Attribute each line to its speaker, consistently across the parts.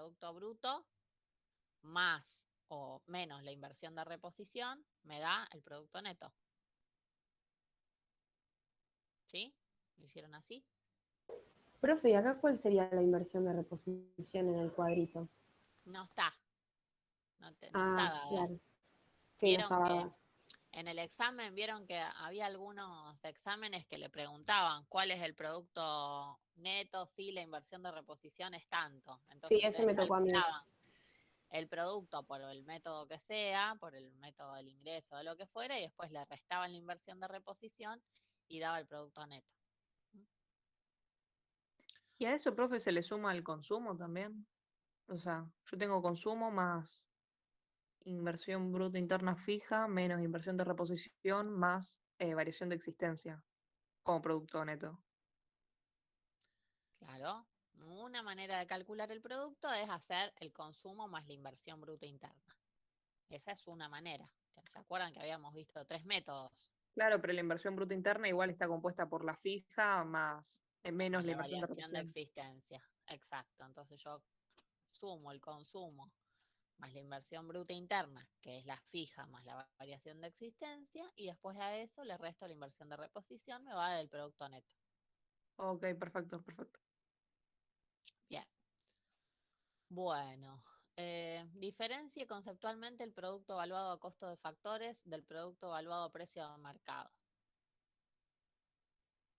Speaker 1: Producto Bruto más o menos la inversión de reposición me da el Producto Neto. ¿Sí? ¿Lo hicieron así?
Speaker 2: Profe, ¿y acá cuál sería la inversión de reposición en el cuadrito?
Speaker 1: No está, no está
Speaker 2: Ah,
Speaker 1: dada.
Speaker 2: claro. Sí, no
Speaker 1: Vieron
Speaker 2: estaba.
Speaker 1: que en el examen, vieron que había algunos exámenes que le preguntaban cuál es el producto neto, si la inversión de reposición es tanto.
Speaker 2: Sí,
Speaker 1: Entonces
Speaker 2: ese
Speaker 1: ustedes
Speaker 2: me tocó a mí.
Speaker 1: calculaban el producto por el método que sea, por el método del ingreso, de lo que fuera, y después le restaban la inversión de reposición y daba el producto neto.
Speaker 3: Y a eso, profe, se le suma el consumo también. O sea, yo tengo consumo más inversión bruta interna fija, menos inversión de reposición, más variación de existencia como producto neto.
Speaker 1: Claro, una manera de calcular el producto es hacer el consumo más la inversión bruta interna. Esa es una manera. ¿Se acuerdan que habíamos visto 3 métodos?
Speaker 3: Claro, pero la inversión bruta interna igual está compuesta por la fija más menos
Speaker 1: Más
Speaker 3: la
Speaker 1: la
Speaker 3: inversión de
Speaker 1: variación de
Speaker 3: reposición.
Speaker 1: existencia. Exacto. Entonces yo sumo el consumo más la inversión bruta interna, que es la fija más la variación de existencia, y después a eso le resto la inversión de reposición, me va del producto neto.
Speaker 3: Ok, perfecto, perfecto.
Speaker 1: Bien. Bueno, diferencie conceptualmente el producto evaluado a costo de factores del producto evaluado a precio de mercado.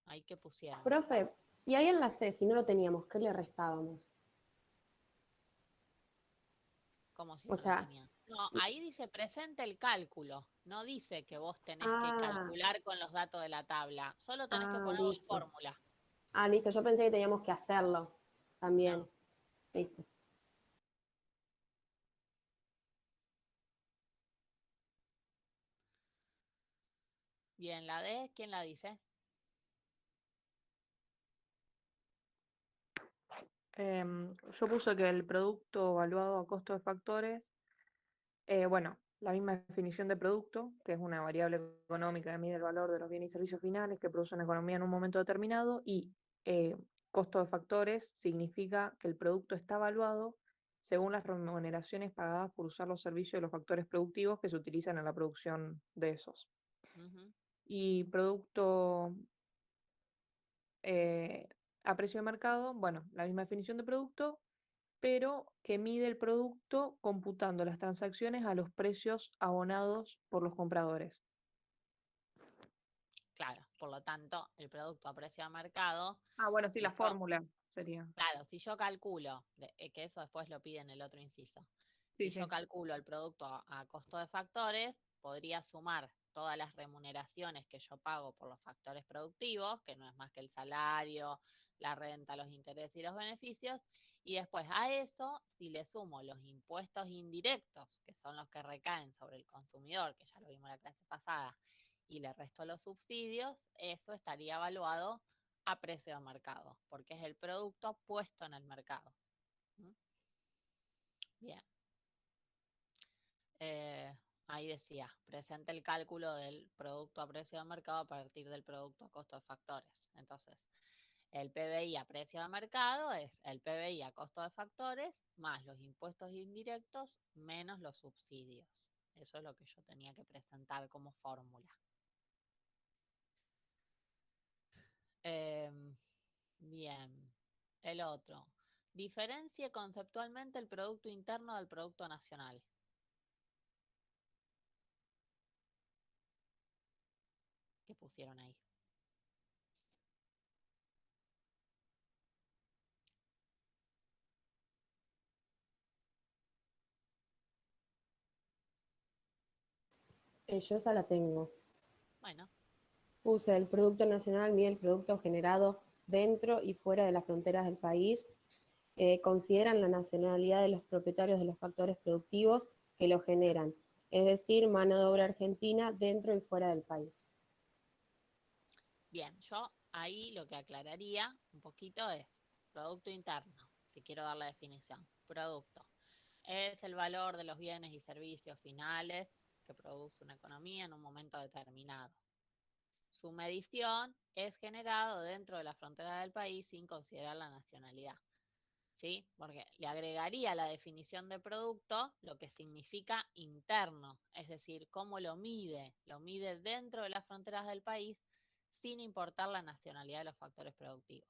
Speaker 1: Ahí que pusieron.
Speaker 2: Profe, y ahí en la C, si no lo teníamos, ¿qué le restábamos?
Speaker 1: Como si
Speaker 2: O
Speaker 1: no lo
Speaker 2: sea,
Speaker 1: tenía. No, ahí dice presente el cálculo. No dice que vos tenés que
Speaker 2: ah,
Speaker 1: calcular con los datos de la tabla. Solo tenés que ponerlo en
Speaker 2: listo.
Speaker 1: fórmula.
Speaker 2: Ah, listo, yo pensé que teníamos que hacerlo también.
Speaker 1: No.
Speaker 2: Listo.
Speaker 1: Bien, la D, ¿quién la dice?
Speaker 3: Yo puse que el producto evaluado a costo de factores, bueno, la misma definición de producto, que es una variable económica que mide el valor de los bienes y servicios finales que produce una economía en un momento determinado, y costo de factores significa que el producto está evaluado según las remuneraciones pagadas por usar los servicios de los factores productivos que se utilizan en la producción de esos.
Speaker 1: Ujú.
Speaker 3: Y producto eh, a precio de mercado, bueno, la misma definición de producto, pero que mide el producto computando las transacciones a los precios abonados por los compradores.
Speaker 1: Claro, por lo tanto, el producto a precio de mercado,
Speaker 3: Ah, bueno, sí,
Speaker 1: si
Speaker 3: la
Speaker 1: yo,
Speaker 3: fórmula sería.
Speaker 1: claro, si yo calculo, que eso después lo pide en el otro inciso,
Speaker 3: Sí,
Speaker 1: si yo
Speaker 3: sí.
Speaker 1: calculo el producto a costo de factores, podría sumar todas las remuneraciones que yo pago por los factores productivos, que no es más que el salario, la renta, los intereses y los beneficios, y después a eso, si le sumo los impuestos indirectos, que son los que recaen sobre el consumidor, que ya lo vimos en la clase pasada, y le resto los subsidios, eso estaría evaluado a precio de mercado, porque es el producto puesto en el mercado. ¿Mm? Bien. Eh, Ahí decía, presenta el cálculo del producto a precio de mercado a partir del producto a costo de factores. Entonces, el PBI a precio de mercado es el PBI a costo de factores más los impuestos indirectos menos los subsidios. Eso es lo que yo tenía que presentar como fórmula. Bien, el otro. Diferencie conceptualmente el Producto Interno del Producto Nacional. ¿Qué pusieron ahí?
Speaker 2: Yo esa la tengo.
Speaker 1: Bueno,
Speaker 2: Puse el Producto Nacional, mide el producto generado dentro y fuera de las fronteras del país. Consideran la nacionalidad de los propietarios de los factores productivos que lo generan, es decir, mano de obra argentina dentro y fuera del país.
Speaker 1: bien, yo ahí lo que aclararía un poquito es Producto Interno, si quiero dar la definición. Producto es el valor de los bienes y servicios finales que produce una economía en un momento determinado. Su medición es generado dentro de la frontera del país sin considerar la nacionalidad. ¿sí? Porque le agregaría la definición de producto lo que significa interno, es decir, cómo lo mide dentro de las fronteras del país sin importar la nacionalidad de los factores productivos.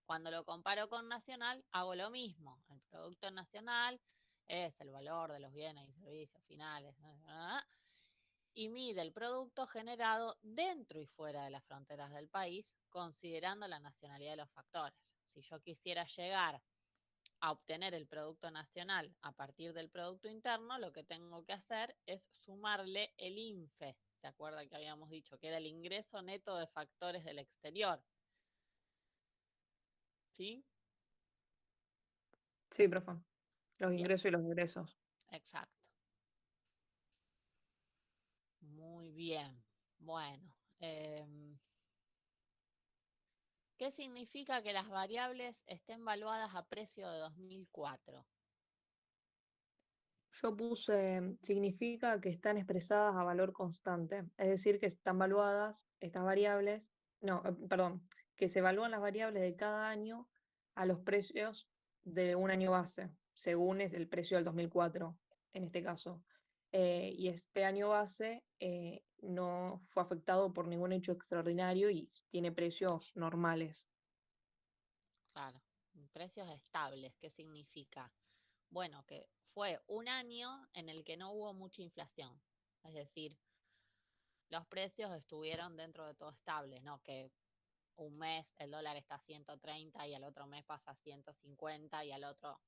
Speaker 1: Cuando lo comparo con nacional, hago lo mismo. El producto nacional es el valor de los bienes y servicios finales, y mide el producto generado dentro y fuera de las fronteras del país, considerando la nacionalidad de los factores. Si yo quisiera llegar a obtener el producto nacional a partir del producto interno, lo que tengo que hacer es sumarle el INFE. ¿Se acuerda que habíamos dicho que era el ingreso neto de factores del exterior? ¿Sí?
Speaker 3: Sí, profe. Los
Speaker 1: Bien,
Speaker 3: ingresos y los egresos.
Speaker 1: exacto. Muy bien. Bueno, ¿qué significa que las variables estén valuadas a precio de 2004?
Speaker 3: Yo puse, significa que están expresadas a valor constante, es decir, que están valuadas estas variables, no, perdón, que se evalúan las variables de cada año a los precios de un año base, según es el precio del 2004, en este caso. Y este año base no fue afectado por ningún hecho extraordinario y tiene precios normales.
Speaker 1: Claro, precios estables, ¿qué significa? Bueno, que fue un año en el que no hubo mucha inflación. Es decir, los precios estuvieron dentro de todo estable, ¿no? Que un mes el dólar está a 130 y al otro mes pasa a 150 y al otro.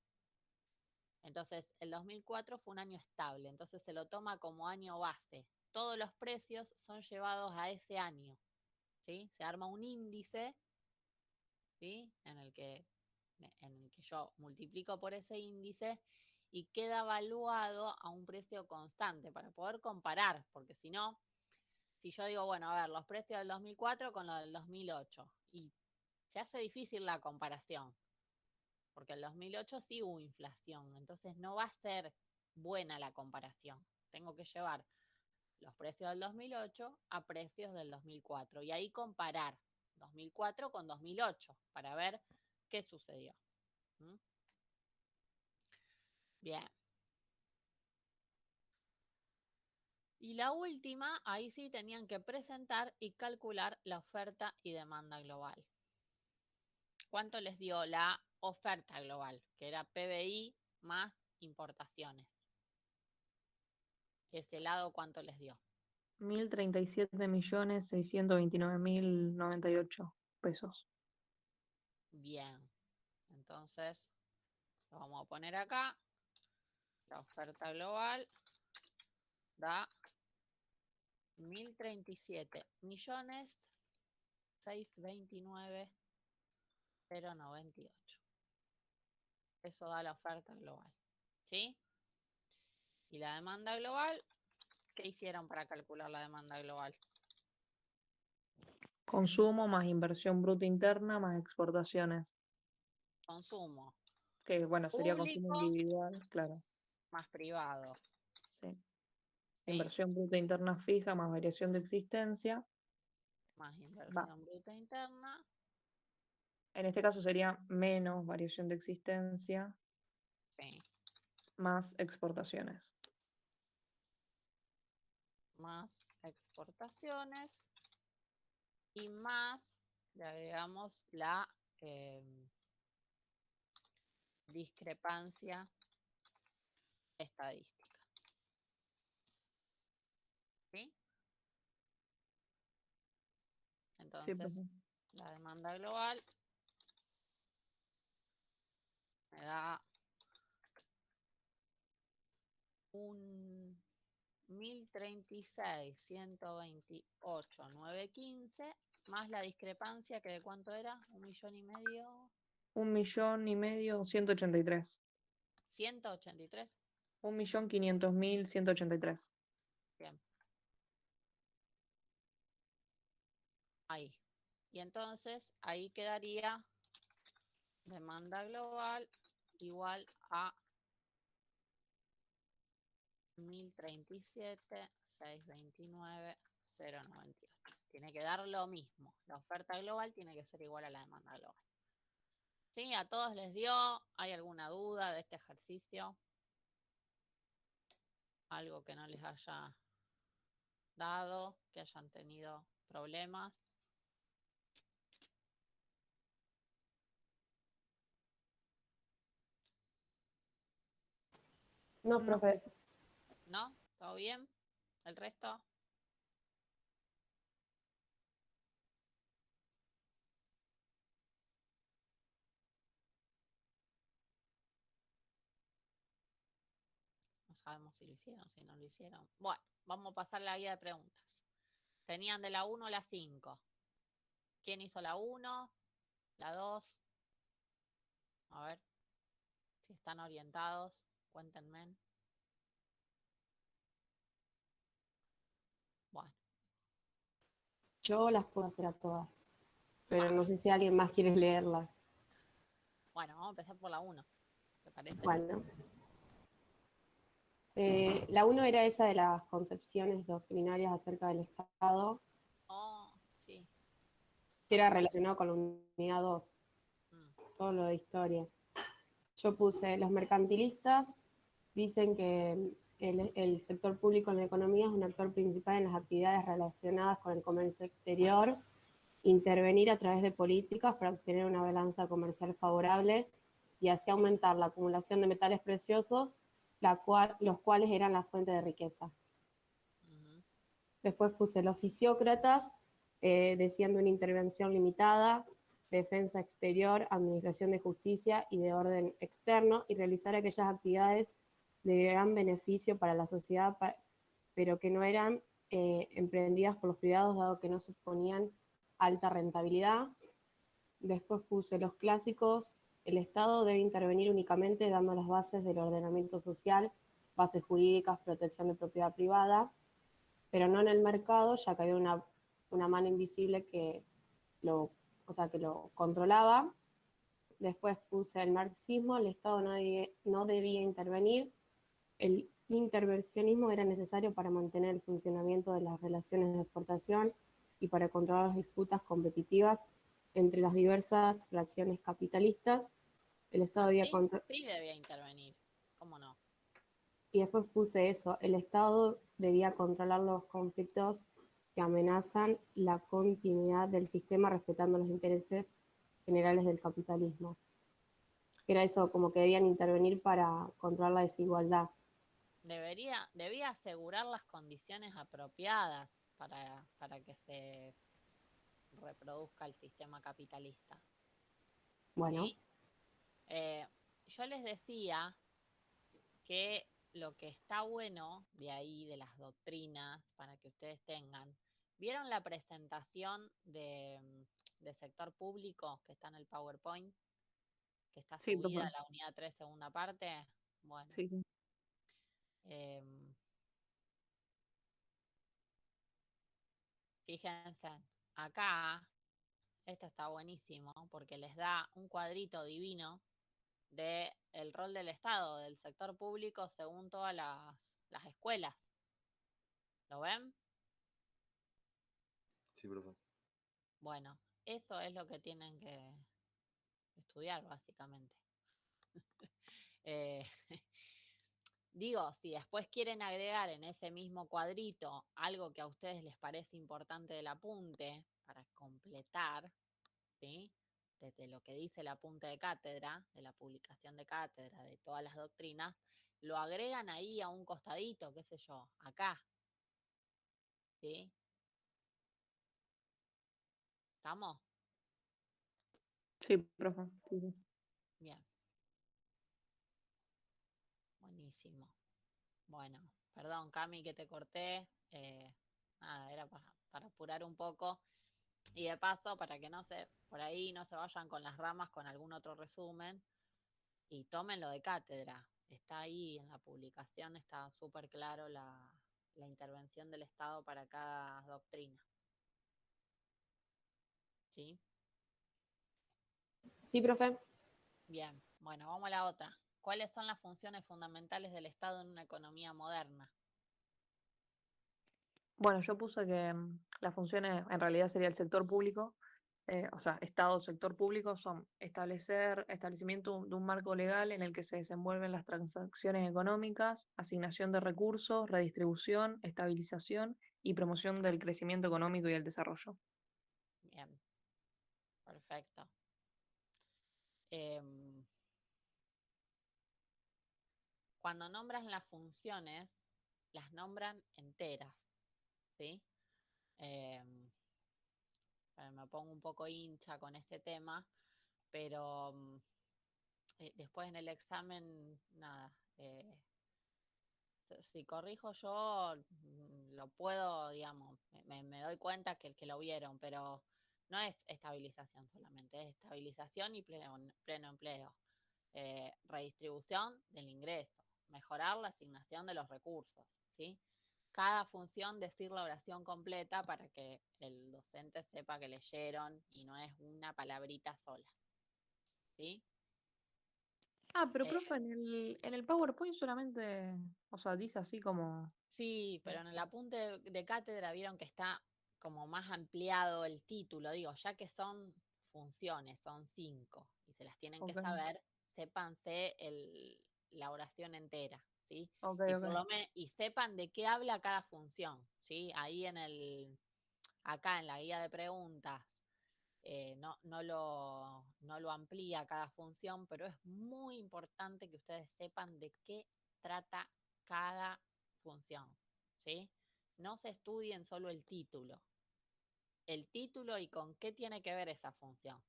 Speaker 1: Entonces, el 2004 fue un año estable, entonces se lo toma como año base. Todos los precios son llevados a ese año, ¿sí? Se arma un índice, ¿sí? En el que yo multiplico por ese índice y queda evaluado a un precio constante para poder comparar, porque si no, si yo digo, bueno, a ver, los precios del 2004 con los del 2008, y se hace difícil la comparación, porque en el 2008 sí hubo inflación, entonces no va a ser buena la comparación. Tengo que llevar los precios del 2008 a precios del 2004 y ahí comparar 2004 con 2008 para ver qué sucedió. ¿Mm? Bien. Y la última, ahí sí tenían que presentar y calcular la oferta y demanda global. ¿Cuánto les dio la oferta global? Que era PBI más importaciones. Ese lado, ¿cuánto les dio?
Speaker 3: 1.037.629.098 pesos.
Speaker 1: Bien. Entonces, lo vamos a poner acá. La oferta global da 1.037.629.098. Eso da la oferta global. ¿Sí? Y la demanda global, ¿qué hicieron para calcular la demanda global?
Speaker 3: Consumo más inversión bruta interna más exportaciones,
Speaker 1: Consumo
Speaker 3: que bueno, sería consumo
Speaker 1: público
Speaker 3: individual, claro,
Speaker 1: más privado.
Speaker 3: sí.
Speaker 1: ¿Sí?
Speaker 3: Inversión bruta interna fija más variación de existencia.
Speaker 1: Más
Speaker 3: Va.
Speaker 1: inversión bruta interna.
Speaker 3: En este caso sería menos variación de existencia
Speaker 1: Sí.
Speaker 3: más exportaciones.
Speaker 1: Más exportaciones. Y más, le agregamos la discrepancia estadística. ¿Sí?
Speaker 3: Sí,
Speaker 1: Entonces,
Speaker 3: profe.
Speaker 1: la demanda global me da un 1.036.128.915 más la discrepancia que de cuánto era, 1.500.000,
Speaker 3: 1.500.000, 183.
Speaker 1: 183.
Speaker 3: 1.500.000, 183.
Speaker 1: Bien, ahí. Y entonces ahí quedaría demanda global igual a 1.037.629.098. Tiene que dar lo mismo. La oferta global tiene que ser igual a la demanda global. ¿Sí? ¿A todos les dio? ¿Hay alguna duda de este ejercicio? ¿Algo que no les haya dado, que hayan tenido problemas?
Speaker 2: No,
Speaker 3: No.
Speaker 2: profe.
Speaker 1: ¿No? ¿Todo bien? ¿El resto? No sabemos si lo hicieron, si no lo hicieron. Bueno, vamos a pasar la guía de preguntas. Tenían de la 1 a la 5. ¿Quién hizo la 1? ¿La 2? A ver si están orientados. Cuéntenme. Bueno,
Speaker 2: Yo las puedo hacer a todas, pero
Speaker 1: va.
Speaker 2: no sé si alguien más quiere leerlas.
Speaker 1: Bueno, vamos a empezar por la 1. ¿Te parece?
Speaker 2: Bueno, la uno era esa de las concepciones doctrinarias acerca del Estado,
Speaker 1: Oh, sí.
Speaker 2: que era relacionado con la unidad 2,
Speaker 1: Mm,
Speaker 2: todo lo de historia. Yo puse, los mercantilistas dicen que el sector público en la economía es un actor principal en las actividades relacionadas con el comercio exterior, intervenir a través de políticas para obtener una balanza comercial favorable y así aumentar la acumulación de metales preciosos, los cuales eran la fuente de riqueza.
Speaker 1: ujú.
Speaker 2: Después puse los fisiócratas, decían de una intervención limitada, defensa exterior, administración de justicia y de orden externo, y realizar aquellas actividades de gran beneficio para la sociedad, pero que no eran emprendidas por los privados, dado que no suponían alta rentabilidad. Después puse los clásicos, el Estado debe intervenir únicamente dando las bases del ordenamiento social, bases jurídicas, protección de propiedad privada, pero no en el mercado, ya que había una mano invisible que que lo controlaba. Después puse el marxismo, el Estado no debía intervenir, el intervencionismo era necesario para mantener el funcionamiento de las relaciones de exportación y para controlar las disputas competitivas entre las diversas fracciones capitalistas. El Estado debía
Speaker 1: Sí,
Speaker 2: controlar.
Speaker 1: sí debía intervenir. ¿Cómo no?
Speaker 2: Y después puse eso, el Estado debía controlar los conflictos que amenazan la continuidad del sistema respetando los intereses generales del capitalismo. Era eso, como que debían intervenir para controlar la desigualdad.
Speaker 1: Debía asegurar las condiciones apropiadas para que se reproduzca el sistema capitalista.
Speaker 2: Bueno,
Speaker 1: ¿Sí? Eh, yo les decía que lo que está bueno de ahí, de las doctrinas, para que ustedes tengan, ¿vieron la presentación de sector público que está en el PowerPoint? Que está
Speaker 3: Sí,
Speaker 1: subida
Speaker 3: profe.
Speaker 1: a la unidad 3, segunda parte. Bueno,
Speaker 3: Sí, sí.
Speaker 1: eh, fíjense, acá, esto está buenísimo porque les da un cuadrito divino de el rol del Estado, del sector público según todas las escuelas. ¿Lo ven?
Speaker 4: Sí, profe.
Speaker 1: Bueno, eso es lo que tienen que estudiar básicamente. Eh, digo, si después quieren agregar en ese mismo cuadrito algo que a ustedes les parece importante del apunte para completar, ¿sí? Desde lo que dice el apunte de cátedra, de la publicación de cátedra, de todas las doctrinas, lo agregan ahí a un costadito, qué sé yo, acá, ¿sí? ¿Estamos?
Speaker 3: Sí, profe. Sí, sí.
Speaker 1: Bien, buenísimo. Bueno, perdón, Cami, que te corté. Nada, era para apurar un poco. Y de paso, para que no se, por ahí no se vayan con las ramas con algún otro resumen y tomen lo de cátedra. Está ahí en la publicación, está súper claro la intervención del Estado para cada doctrina. ¿Sí?
Speaker 2: sí, profe.
Speaker 1: Bien, bueno, vamos a la otra. ¿Cuáles son las funciones fundamentales del Estado en una economía moderna?
Speaker 3: Bueno, yo puse que las funciones en realidad sería el sector público, o sea, Estado, sector público, son establecimiento de un marco legal en el que se desenvuelven las transacciones económicas, asignación de recursos, redistribución, estabilización y promoción del crecimiento económico y el desarrollo.
Speaker 1: Bien, perfecto. Em, Cuando nombran las funciones, las nombran enteras, ¿sí? Em, Me pongo un poco hincha con este tema, pero después en el examen, nada, si corrijo yo, lo puedo, digamos, me doy cuenta que lo vieron, pero no es estabilización solamente, es estabilización y pleno empleo. Redistribución del ingreso, mejorar la asignación de los recursos, ¿sí? Cada función decir la oración completa para que el docente sepa que leyeron y no es una palabrita sola, ¿sí?
Speaker 3: Ah, pero
Speaker 1: Eh,
Speaker 3: profe, en el PowerPoint solamente, o sea, dice así como...
Speaker 1: Sí, pero en el apunte de cátedra vieron que está como más ampliado el título, digo, ya que son funciones, son 5, y se las tienen que
Speaker 3: Ok,
Speaker 1: saber, sépanse la oración entera, ¿sí?
Speaker 3: ok,
Speaker 1: Y
Speaker 3: ok.
Speaker 1: y sepan de qué habla cada función, ¿sí? Ahí acá en la guía de preguntas, no lo amplía cada función, pero es muy importante que ustedes sepan de qué trata cada función, ¿sí? No se estudien solo el título y con qué tiene que ver esa función.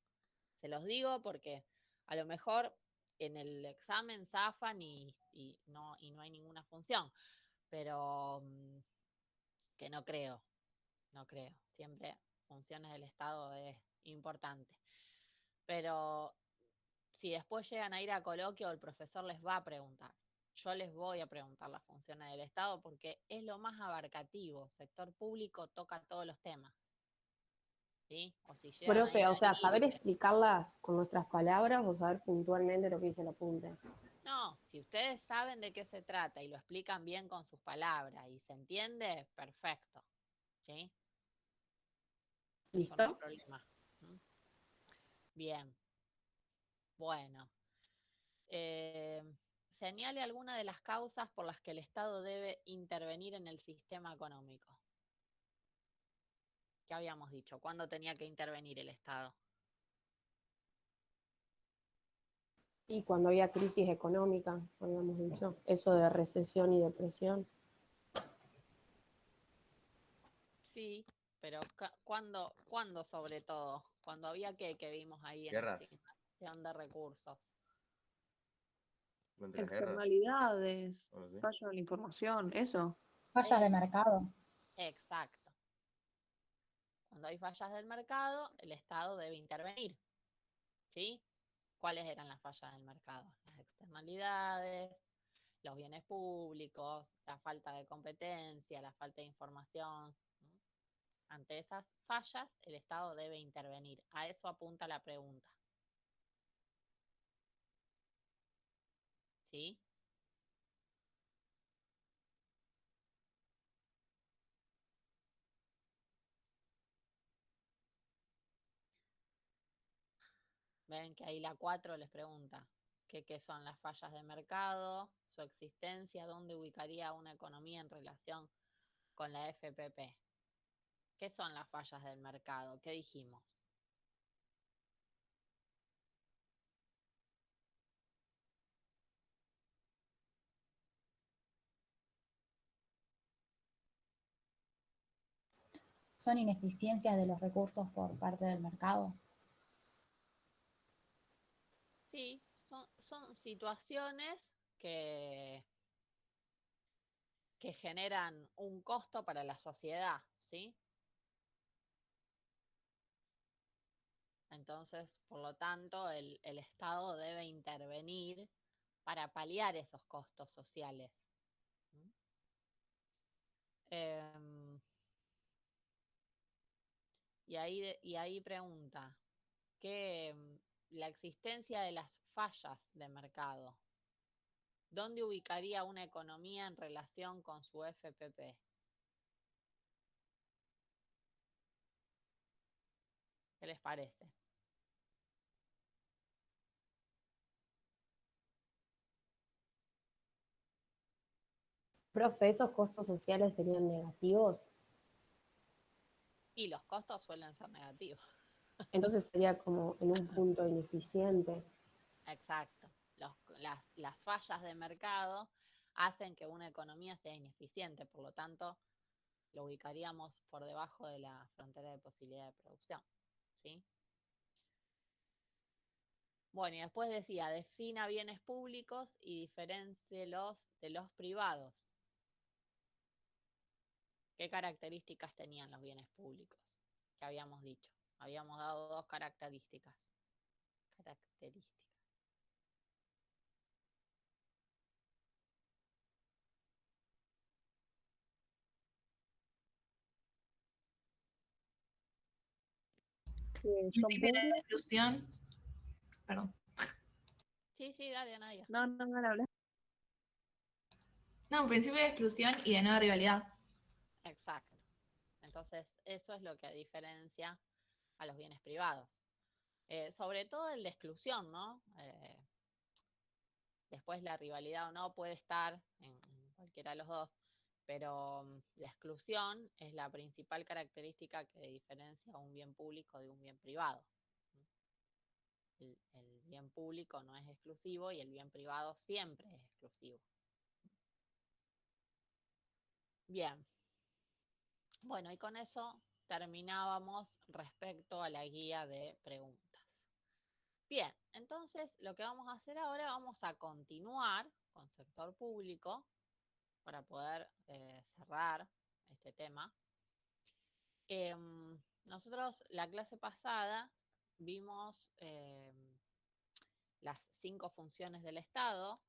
Speaker 1: Se los digo porque a lo mejor en el examen zafan y no hay ninguna función, pero que no creo. Siempre funciones del Estado es importante. Pero si después llegan a ir a coloquio, el profesor les va a preguntar. Yo les voy a preguntar las funciones del Estado porque es lo más abarcativo. Sector público toca todos los temas, ¿sí? O si llegan a
Speaker 2: Profe,
Speaker 1: ir
Speaker 2: o sea,
Speaker 1: ahí,
Speaker 2: saber explicarlas con nuestras palabras o saber puntualmente lo que dice el apunte.
Speaker 1: no, si ustedes saben de qué se trata y lo explican bien con sus palabras y se entiende, perfecto, ¿sí? Eso no hay
Speaker 2: ¿Listo?
Speaker 1: problema. ¿Mm? Bien, bueno. Eh, Señale alguna de las causas por las que el Estado debe intervenir en el sistema económico. ¿Qué habíamos dicho? ¿Cuándo tenía que intervenir el Estado?
Speaker 2: Y cuando había crisis económica, habíamos dicho, eso de recesión y depresión.
Speaker 1: Sí, pero ¿cuándo sobre todo? Cuando había que vimos ahí en
Speaker 4: Guerras,
Speaker 1: asignación de recursos.
Speaker 4: durante las guerras,
Speaker 3: Externalidades,
Speaker 4: o así.
Speaker 3: fallo en la información, eso.
Speaker 5: Fallas de mercado.
Speaker 1: Exacto. Cuando hay fallas del mercado, el Estado debe intervenir, ¿sí? ¿Cuáles eran las fallas del mercado? Las externalidades, los bienes públicos, la falta de competencia, la falta de información. ¿No? Ante esas fallas, el Estado debe intervenir. A eso apunta la pregunta. ¿Sí? Ven que ahí la 4 les pregunta qué son las fallas de mercado, su existencia, dónde ubicaría una economía en relación con la FPP. ¿Qué son las fallas del mercado? ¿Qué dijimos?
Speaker 5: Son ineficiencias de los recursos por parte del mercado.
Speaker 1: Sí, son situaciones que, que generan un costo para la sociedad, ¿sí? Entonces, por lo tanto, el Estado debe intervenir para paliar esos costos sociales. ¿Mm? Em, y ahí pregunta, ¿qué, la existencia de las fallas de mercado, ¿dónde ubicaría una economía en relación con su FPP? ¿Qué les parece?
Speaker 2: Profe, ¿esos costos sociales serían negativos?
Speaker 1: Y los costos suelen ser negativos.
Speaker 2: Entonces sería como en un punto ineficiente.
Speaker 1: Exacto. Las fallas de mercado hacen que una economía sea ineficiente, por lo tanto, lo ubicaríamos por debajo de la frontera de posibilidad de producción. ¿Sí? Bueno, y después decía, defina bienes públicos y diferéncielos de los privados. ¿Qué características tenían los bienes públicos? Que habíamos dicho. Habíamos dado dos características.
Speaker 3: ¿Son
Speaker 4: Principio de
Speaker 3: públicos?
Speaker 4: exclusión, perdón.
Speaker 1: Sí, dale, Nadia.
Speaker 3: No, habla.
Speaker 4: No, un principio de exclusión y de no rivalidad.
Speaker 1: Exacto. Entonces, eso es lo que diferencia a los bienes privados. Sobre todo el de exclusión, ¿no? Después la rivalidad o no puede estar en cualquiera de los dos, pero la exclusión es la principal característica que diferencia un bien público de un bien privado. El bien público no es exclusivo y el bien privado siempre es exclusivo. Bien. Bueno, y con eso terminábamos respecto a la guía de preguntas. Bien, entonces lo que vamos a hacer ahora, vamos a continuar con sector público para poder cerrar este tema. Nosotros la clase pasada vimos las 5 funciones del Estado,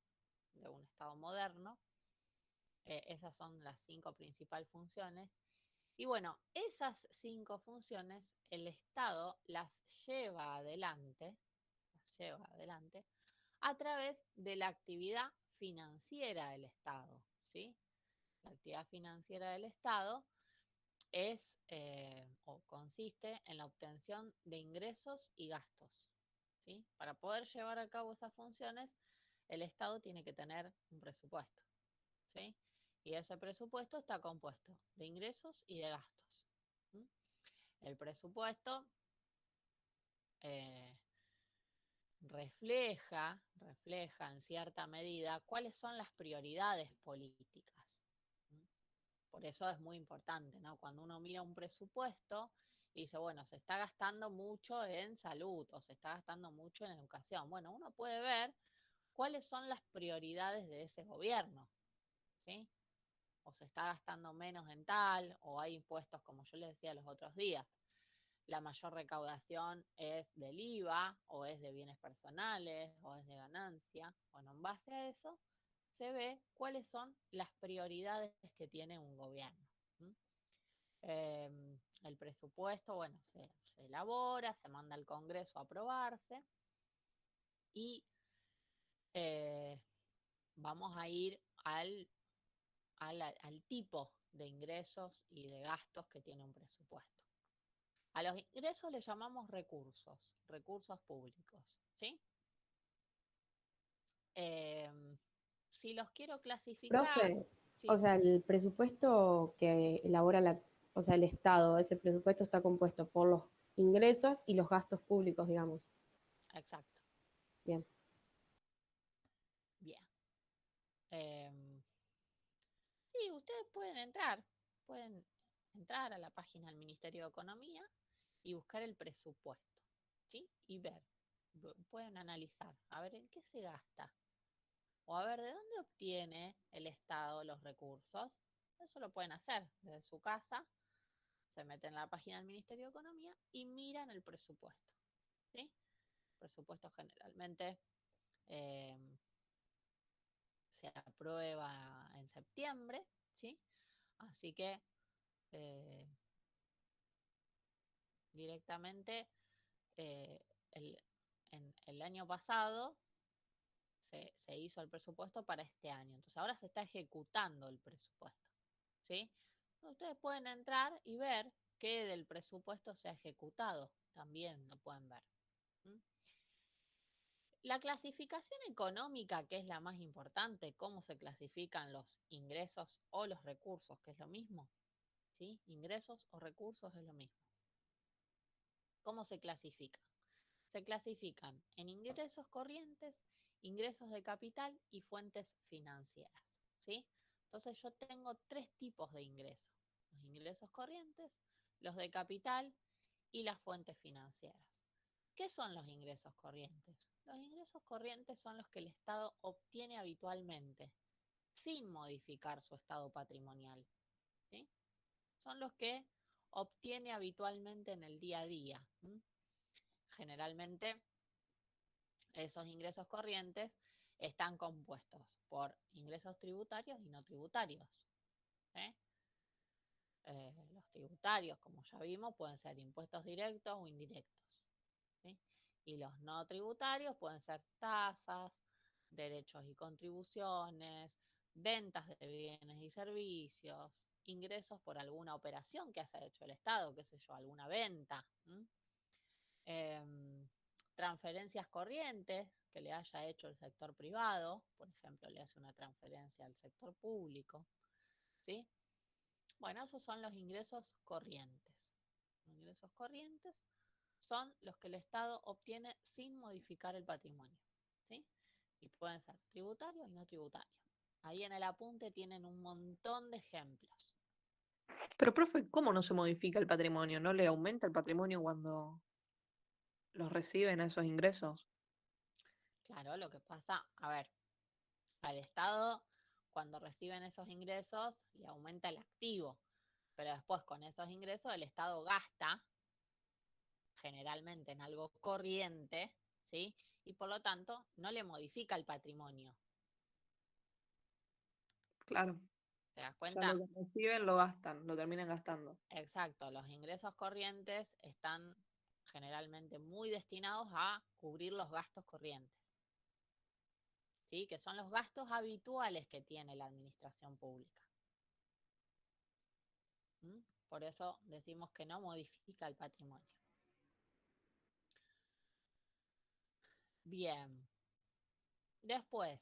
Speaker 1: de un Estado moderno. Esas son las 5 principales funciones. Y bueno, esas 5 funciones el Estado las lleva adelante a través de la actividad financiera del Estado, ¿sí? La actividad financiera del Estado es o consiste en la obtención de ingresos y gastos, ¿sí? Para poder llevar a cabo esas funciones, el Estado tiene que tener un presupuesto, ¿sí? Y ese presupuesto está compuesto de ingresos y de gastos. ¿Sí? El presupuesto eh, refleja en cierta medida cuáles son las prioridades políticas. Por eso es muy importante, ¿no? Cuando uno mira un presupuesto y dice, bueno, se está gastando mucho en salud o se está gastando mucho en educación. Bueno, uno puede ver cuáles son las prioridades de ese gobierno, ¿sí? O se está gastando menos en tal, o hay impuestos, como yo les decía los otros días. La mayor recaudación es del IVA, o es de bienes personales, o es de ganancia. Bueno, en base a eso se ve cuáles son las prioridades que tiene un gobierno. El presupuesto, bueno, se elabora, se manda al Congreso a aprobarse y vamos a ir al tipo de ingresos y de gastos que tiene un presupuesto. A los ingresos le llamamos recursos públicos, ¿sí? Si los quiero clasificar...
Speaker 2: Profe,
Speaker 1: Sí,
Speaker 2: o sea, el presupuesto que elabora o sea, el Estado, ese presupuesto está compuesto por los ingresos y los gastos públicos, digamos.
Speaker 1: exacto.
Speaker 2: Bien.
Speaker 1: Bien. Sí, ustedes pueden entrar a la página del Ministerio de Economía y buscar el presupuesto, ¿sí? Y ver, pueden analizar, a ver en qué se gasta, o a ver de dónde obtiene el Estado los recursos. Eso lo pueden hacer desde su casa, se meten en la página del Ministerio de Economía y miran el presupuesto, ¿sí? El presupuesto generalmente eh, se aprueba en septiembre, ¿sí? Así que eh, directamente eh, el, en el año pasado se hizo el presupuesto para este año. Entonces ahora se está ejecutando el presupuesto, ¿sí? Ustedes pueden entrar y ver qué del presupuesto se ha ejecutado, también lo pueden ver. ¿Mm? La clasificación económica, que es la más importante, cómo se clasifican los ingresos o los recursos, que es lo mismo, ¿sí? Ingresos o recursos es lo mismo. ¿Cómo se clasifican? Se clasifican en ingresos corrientes, ingresos de capital y fuentes financieras, ¿sí? Entonces yo tengo tres tipos de ingresos: los ingresos corrientes, los de capital y las fuentes financieras. ¿Qué son los ingresos corrientes? Los ingresos corrientes son los que el Estado obtiene habitualmente, sin modificar su estado patrimonial, ¿sí? Son los que obtiene habitualmente en el día a día. Generalmente esos ingresos corrientes están compuestos por ingresos tributarios y no tributarios. ¿Sí? Los tributarios, como ya vimos, pueden ser impuestos directos o indirectos. ¿Sí? Y los no tributarios pueden ser tasas, derechos y contribuciones, ventas de bienes y servicios, ingresos por alguna operación que haya hecho el Estado, qué sé yo, alguna venta. Transferencias corrientes que le haya hecho el sector privado, por ejemplo, le hace una transferencia al sector público, ¿sí? Bueno, esos son los ingresos corrientes. Los ingresos corrientes son los que el Estado obtiene sin modificar el patrimonio, ¿sí? Y pueden ser tributarios y no tributarios. Ahí en el apunte tienen un montón de ejemplos.
Speaker 3: Pero, profe, ¿cómo no se modifica el patrimonio? ¿No le aumenta el patrimonio cuando los reciben esos ingresos?
Speaker 1: Claro, lo que pasa, a ver, al Estado, cuando reciben esos ingresos, le aumenta el activo, pero después con esos ingresos el Estado gasta, generalmente en algo corriente, ¿sí? Y por lo tanto no le modifica el patrimonio.
Speaker 3: Claro,
Speaker 1: ¿Te das
Speaker 3: ya lo
Speaker 1: cuenta?
Speaker 3: que reciben lo gastan, lo terminan gastando.
Speaker 1: Exacto, los ingresos corrientes están generalmente muy destinados a cubrir los gastos corrientes, ¿sí? Que son los gastos habituales que tiene la administración pública. ¿Mm? Por eso decimos que no modifica el patrimonio. Bien. Después,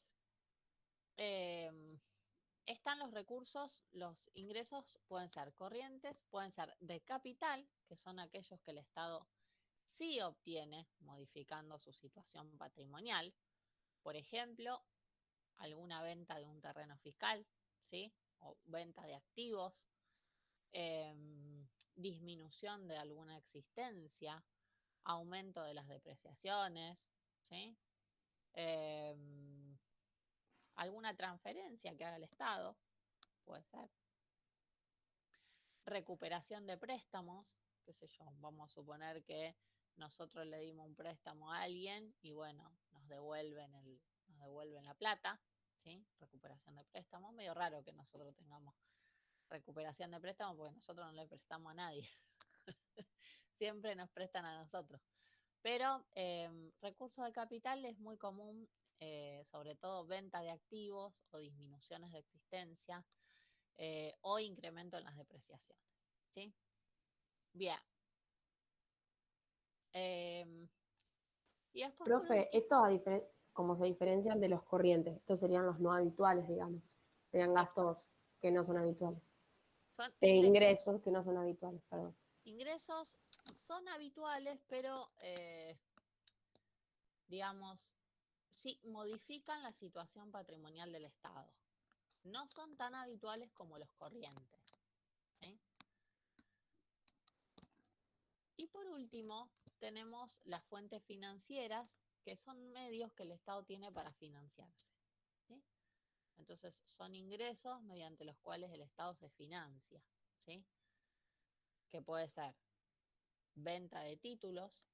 Speaker 1: están los recursos, los ingresos pueden ser corrientes, pueden ser de capital, que son aquellos que el Estado sí obtiene modificando su situación patrimonial. Por ejemplo, alguna venta de un terreno fiscal, ¿sí? O venta de activos, disminución de alguna existencia, aumento de las depreciaciones, ¿sí? Alguna transferencia que haga el Estado, puede ser. Recuperación de préstamos, qué sé yo, vamos a suponer que nosotros le dimos un préstamo a alguien y bueno, nos devuelven la plata, ¿sí? Recuperación de préstamos, medio raro que nosotros tengamos recuperación de préstamos porque nosotros no le prestamos a nadie. Siempre nos prestan a nosotros. Pero recursos de capital es muy común, sobre todo venta de activos o disminuciones de existencia o incremento en las depreciaciones. ¿Sí? Bien. Y después por
Speaker 2: Profe,
Speaker 1: último,
Speaker 2: estos como se diferencian de los corrientes, estos serían los no habituales, digamos. Serían gastos que no son habituales.
Speaker 1: son
Speaker 2: Ingresos que no son habituales, perdón.
Speaker 1: ingresos son habituales, pero digamos, sí modifican la situación patrimonial del Estado. No son tan habituales como los corrientes. ¿Sí? Y por último, tenemos las fuentes financieras, que son medios que el Estado tiene para financiarse. ¿Sí? Entonces, son ingresos mediante los cuales el Estado se financia. ¿Sí? Que puede ser venta de títulos,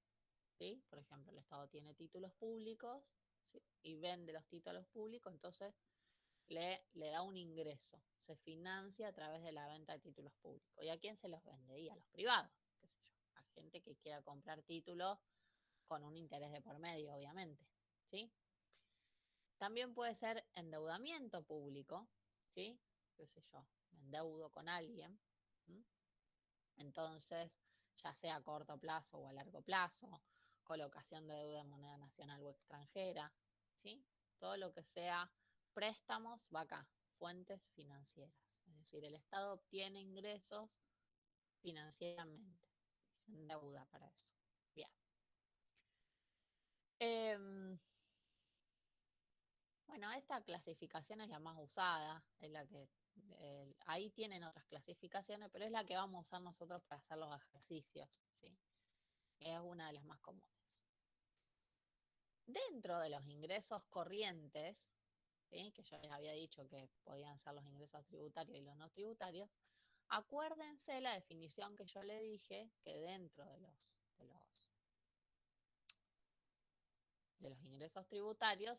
Speaker 1: ¿sí? Por ejemplo, el Estado tiene títulos públicos, ¿sí? Y vende los títulos públicos, entonces le da un ingreso, se financia a través de la venta de títulos públicos. ¿Y a quién se los vende? Y a los privados, qué sé yo, a gente que quiera comprar títulos con un interés de por medio, obviamente, ¿sí? También puede ser endeudamiento público, ¿sí? Qué sé yo, me endeudo con alguien, ¿sí? Entonces ya sea a corto plazo o a largo plazo, colocación de deuda en moneda nacional o extranjera, ¿sí? Todo lo que sea préstamos va acá, fuentes financieras. Es decir, el Estado obtiene ingresos financieramente, se endeuda para eso. Bien. Bueno, esta clasificación es la más usada, es la que ahí tienen otras clasificaciones, pero es la que vamos a usar nosotros para hacer los ejercicios, ¿sí? Es una de las más comunes. Dentro de los ingresos corrientes, ¿sí? Que yo les había dicho que podían ser los ingresos tributarios y los no tributarios, acuérdense la definición que yo le dije, que dentro de los ingresos tributarios,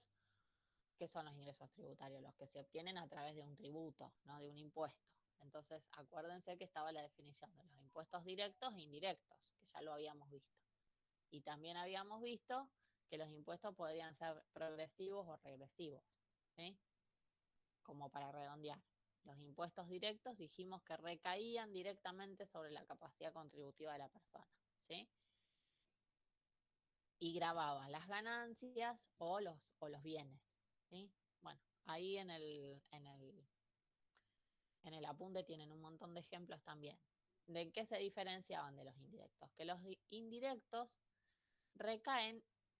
Speaker 1: ¿qué son los ingresos tributarios? Los que se obtienen a través de un tributo, no de un impuesto. Entonces, acuérdense que estaba la definición de los impuestos directos e indirectos, que ya lo habíamos visto. Y también habíamos visto que los impuestos podrían ser progresivos o regresivos, ¿sí? Como para redondear. Los impuestos directos dijimos que recaían directamente sobre la capacidad contributiva de la persona, ¿sí? Y gravaban las ganancias o los bienes, ¿sí? Bueno, ahí en el apunte tienen un montón de ejemplos también. ¿De qué se diferenciaban de los indirectos? Que los indirectos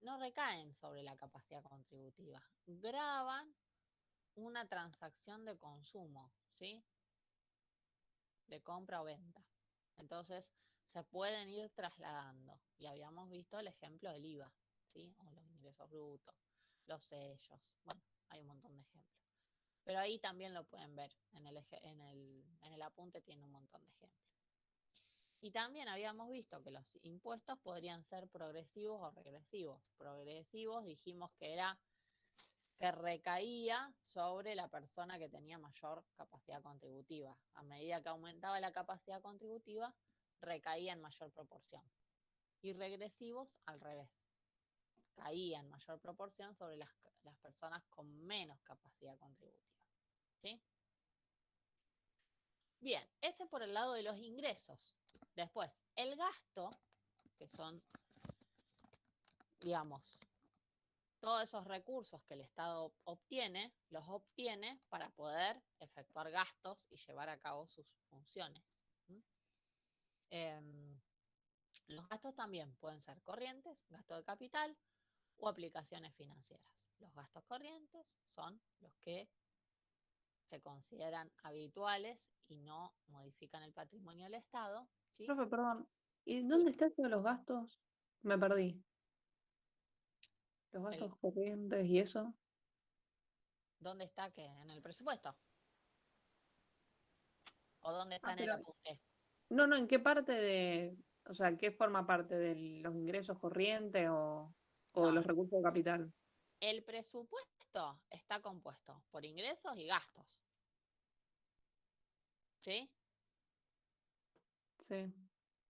Speaker 1: no recaen sobre la capacidad contributiva, graban una transacción de consumo, ¿sí? De compra o venta. Entonces, se pueden ir trasladando. Y habíamos visto el ejemplo del IVA, ¿sí? O los ingresos brutos, los sellos. Bueno, hay un montón de ejemplos. Pero ahí también lo pueden ver. En el apunte tiene un montón de ejemplos. Y también habíamos visto que los impuestos podrían ser progresivos o regresivos. Progresivos dijimos que era que recaía sobre la persona que tenía mayor capacidad contributiva. A medida que aumentaba la capacidad contributiva, recaía en mayor proporción. Y regresivos al revés. Caía en mayor proporción sobre las personas con menos capacidad contributiva. ¿Sí? Bien, ese por el lado de los ingresos. Después, el gasto, que son, digamos, todos esos recursos que el Estado obtiene, los obtiene para poder efectuar gastos y llevar a cabo sus funciones. Los gastos también pueden ser corrientes, gasto de capital o aplicaciones financieras. Los gastos corrientes son los que se consideran habituales y no modifican el patrimonio del Estado, ¿sí?
Speaker 3: Profe, perdón. ¿Y
Speaker 1: Sí.
Speaker 3: dónde está eso de los gastos? Me perdí. Los
Speaker 1: El-
Speaker 3: gastos corrientes y eso.
Speaker 1: ¿Dónde está qué? ¿En el presupuesto? ¿O dónde está
Speaker 3: Ah,
Speaker 1: en el
Speaker 3: pero
Speaker 1: apunte?
Speaker 3: no, ¿en qué parte o sea, qué forma parte de los ingresos corrientes o de
Speaker 1: No,
Speaker 3: los recursos de capital?
Speaker 1: el presupuesto está compuesto por ingresos y gastos, ¿sí?
Speaker 3: Sí.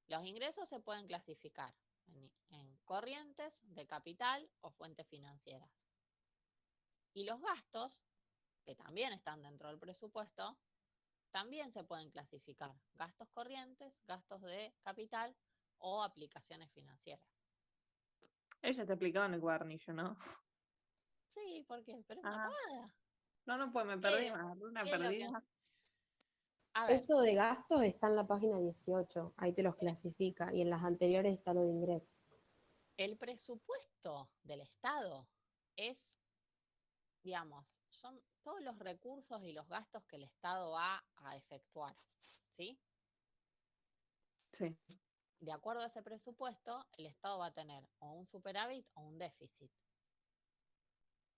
Speaker 1: Los ingresos se pueden clasificar en corrientes, de capital o fuentes financieras. Y los gastos, que también están dentro del presupuesto, también se pueden clasificar. Gastos corrientes, gastos de capital o aplicaciones financieras.
Speaker 3: Ella está explicado en el cuadernillo, ¿no?
Speaker 1: Sí, ¿por qué? Pero es una
Speaker 3: Ah,
Speaker 1: pavada.
Speaker 3: no, pues me perdí,
Speaker 1: ¿Qué,
Speaker 3: me agarré una
Speaker 1: qué es lo que...?
Speaker 3: perdida.
Speaker 1: A ver,
Speaker 2: Eso de gastos está en la página 18, ahí te los clasifica, y en las anteriores está lo de ingresos.
Speaker 1: el presupuesto del Estado es, digamos, son todos los recursos y los gastos que el Estado va a efectuar, ¿sí?
Speaker 3: Sí.
Speaker 1: De acuerdo a ese presupuesto, el Estado va a tener o un superávit o un déficit,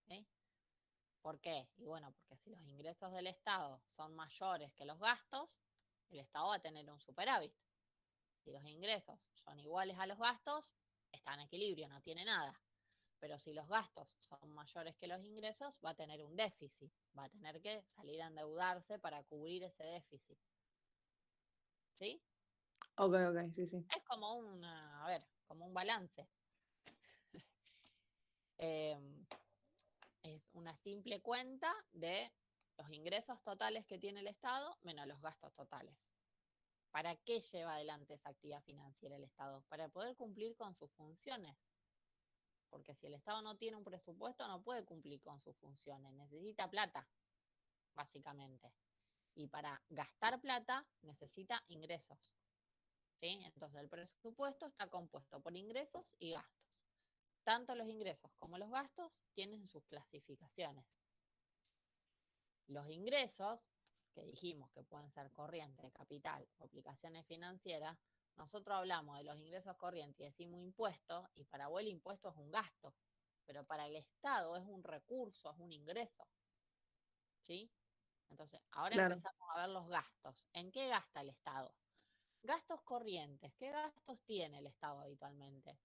Speaker 1: ¿sí? ¿Por qué? Y bueno, porque si los ingresos del Estado son mayores que los gastos, el Estado va a tener un superávit. Si los ingresos son iguales a los gastos, está en equilibrio, no tiene nada. Pero si los gastos son mayores que los ingresos, va a tener un déficit, va a tener que salir a endeudarse para cubrir ese déficit. ¿Sí?
Speaker 3: Ok, sí, sí.
Speaker 1: Es como como un balance. Eh, es una simple cuenta de los ingresos totales que tiene el Estado menos los gastos totales. ¿Para qué lleva adelante esa actividad financiera el Estado? Para poder cumplir con sus funciones. Porque si el Estado no tiene un presupuesto, no puede cumplir con sus funciones. Necesita plata, básicamente. Y para gastar plata, necesita ingresos. ¿Sí? Entonces, el presupuesto está compuesto por ingresos y gastos. Tanto los ingresos como los gastos tienen sus clasificaciones. Los ingresos, que dijimos que pueden ser corriente de capital o aplicaciones financieras, nosotros hablamos de los ingresos corrientes y decimos impuestos, y para vos el impuesto es un gasto, pero para el Estado es un recurso, es un ingreso. ¿Sí? Entonces, ahora
Speaker 3: Claro.
Speaker 1: empezamos a ver los gastos. ¿En qué gasta el Estado? Gastos corrientes. ¿Qué gastos tiene el Estado habitualmente?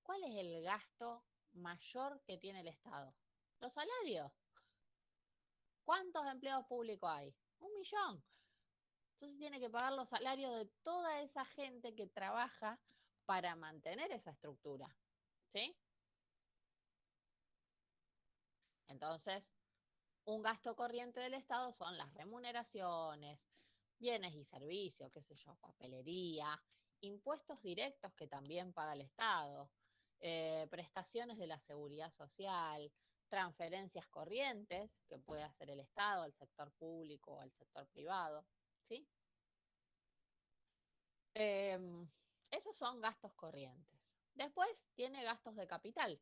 Speaker 1: ¿Cuál es el gasto mayor que tiene el Estado? Los salarios. ¿Cuántos empleados públicos hay? 1.000.000. Entonces tiene que pagar los salarios de toda esa gente que trabaja para mantener esa estructura. ¿Sí? Entonces, un gasto corriente del Estado son las remuneraciones, bienes y servicios, qué sé yo, papelería, impuestos directos que también paga el Estado, prestaciones de la seguridad social, transferencias corrientes que puede hacer el Estado, al sector público o al sector privado, ¿sí? Esos son gastos corrientes. Después tiene gastos de capital,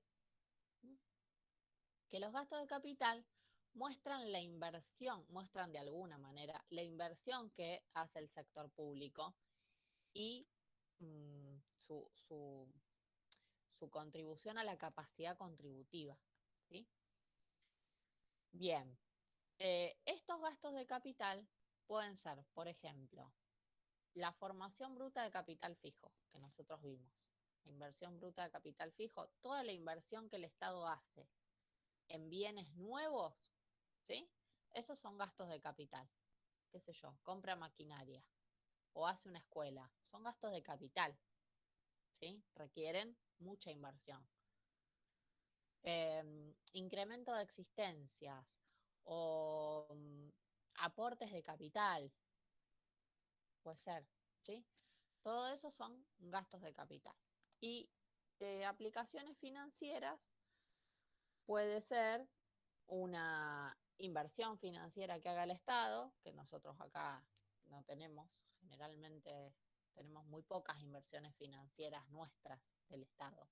Speaker 1: que los gastos de capital muestran la inversión, muestran de alguna manera la inversión que hace el sector público y su contribución a la capacidad contributiva. ¿Sí? Bien, estos gastos de capital pueden ser, por ejemplo, la formación bruta de capital fijo, que nosotros vimos, la inversión bruta de capital fijo, toda la inversión que el Estado hace en bienes nuevos, ¿sí? Esos son gastos de capital. Qué sé yo, compra maquinaria o hace una escuela. Son gastos de capital, ¿sí? Requieren mucha inversión. Incremento de existencias o aportes de capital, puede ser, ¿sí? Todo eso son gastos de capital. Y aplicaciones financieras puede ser una inversión financiera que haga el Estado, que nosotros acá no tenemos, generalmente tenemos muy pocas inversiones financieras nuestras del Estado.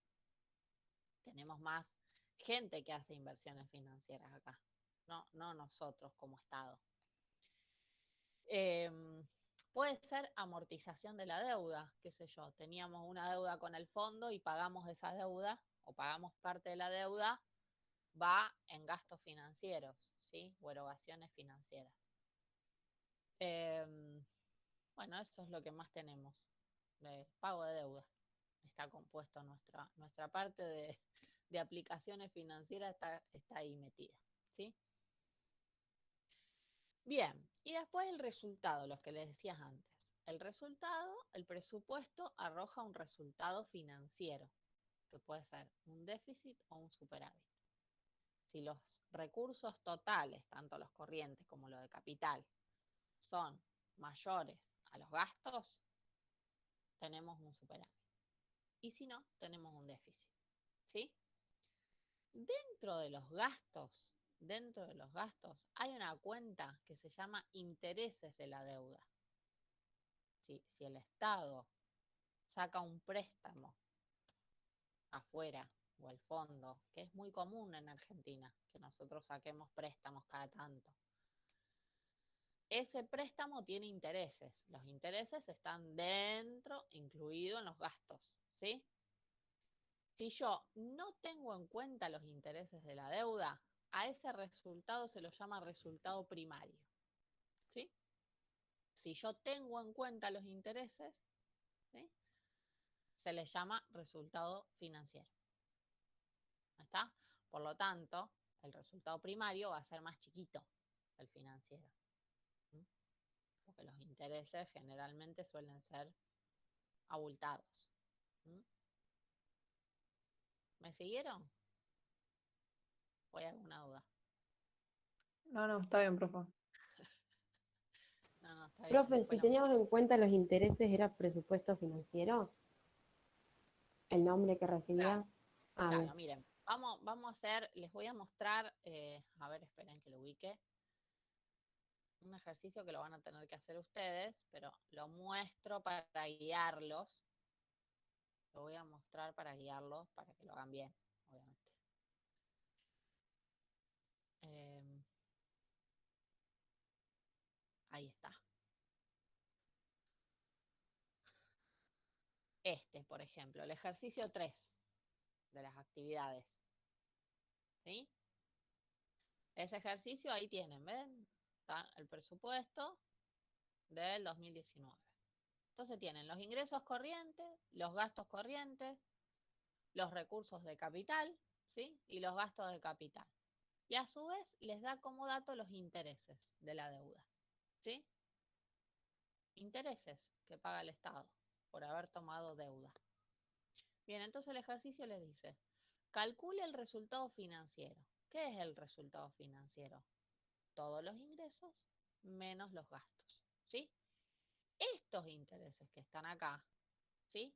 Speaker 1: Tenemos más gente que hace inversiones financieras acá, no nosotros como Estado. Puede ser amortización de la deuda, qué sé yo, teníamos una deuda con el fondo y pagamos esa deuda, o pagamos parte de la deuda, va en gastos financieros, ¿sí? O erogaciones financieras. Bueno, eso es lo que más tenemos, de pago de deuda. Está compuesto nuestra parte de aplicaciones financieras, está ahí metida, ¿sí? Bien, y después el resultado, los que les decías antes. El resultado, el presupuesto arroja un resultado financiero, que puede ser un déficit o un superávit. Si los recursos totales, tanto los corrientes como los de capital, son mayores a los gastos, tenemos un superávit. Y si no, tenemos un déficit. ¿Sí? Dentro de los gastos, hay una cuenta que se llama intereses de la deuda. ¿Sí? Si el Estado saca un préstamo afuera o al fondo, que es muy común en Argentina, que nosotros saquemos préstamos cada tanto. Ese préstamo tiene intereses. Los intereses están dentro, incluidos en los gastos, ¿sí? Si yo no tengo en cuenta los intereses de la deuda, a ese resultado se lo llama resultado primario, ¿sí? Si yo tengo en cuenta los intereses, ¿sí? Se le llama resultado financiero. ¿Está? Por lo tanto, el resultado primario va a ser más chiquito que el financiero. ¿Sí? Porque los intereses generalmente suelen ser abultados. ¿Sí? ¿Me siguieron? ¿O hay alguna duda?
Speaker 3: No, está bien, profe.
Speaker 1: No, está bien.
Speaker 2: Profe, si
Speaker 1: Bueno,
Speaker 2: teníamos en cuenta los intereses, ¿era presupuesto financiero? ¿El nombre que recibía? A ver,
Speaker 1: claro, miren, vamos a hacer, les voy a mostrar, a ver, esperen que lo ubique, un ejercicio que lo van a tener que hacer ustedes, pero lo muestro para guiarlos. Lo voy a mostrar para guiarlos, para que lo hagan bien, obviamente. Eh, ahí está. Por ejemplo, el ejercicio 3 de las actividades. ¿Sí? Ese ejercicio ahí tienen, ¿ven? Está el presupuesto del 2019. Entonces tienen los ingresos corrientes, los gastos corrientes, los recursos de capital, ¿sí? Y los gastos de capital. Y a su vez les da como dato los intereses de la deuda, ¿sí? Intereses que paga el Estado por haber tomado deuda. Bien, entonces el ejercicio les dice, calcule el resultado financiero. ¿Qué es el resultado financiero? Todos los ingresos menos los gastos, ¿sí? Estos intereses que están acá, ¿sí?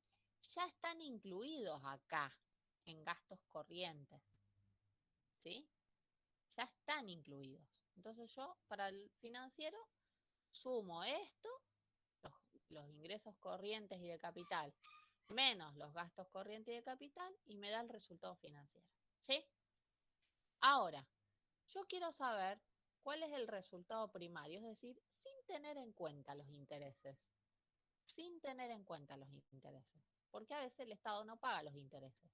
Speaker 1: Ya están incluidos acá en gastos corrientes, ¿sí? Ya están incluidos. Entonces yo, para el financiero, sumo esto, los, los ingresos corrientes y de capital, menos los gastos corrientes y de capital, y me da el resultado financiero, ¿sí? Ahora, yo quiero saber cuál es el resultado primario, es decir, sin tener en cuenta los intereses, sin tener en cuenta los intereses, porque a veces el Estado no paga los intereses,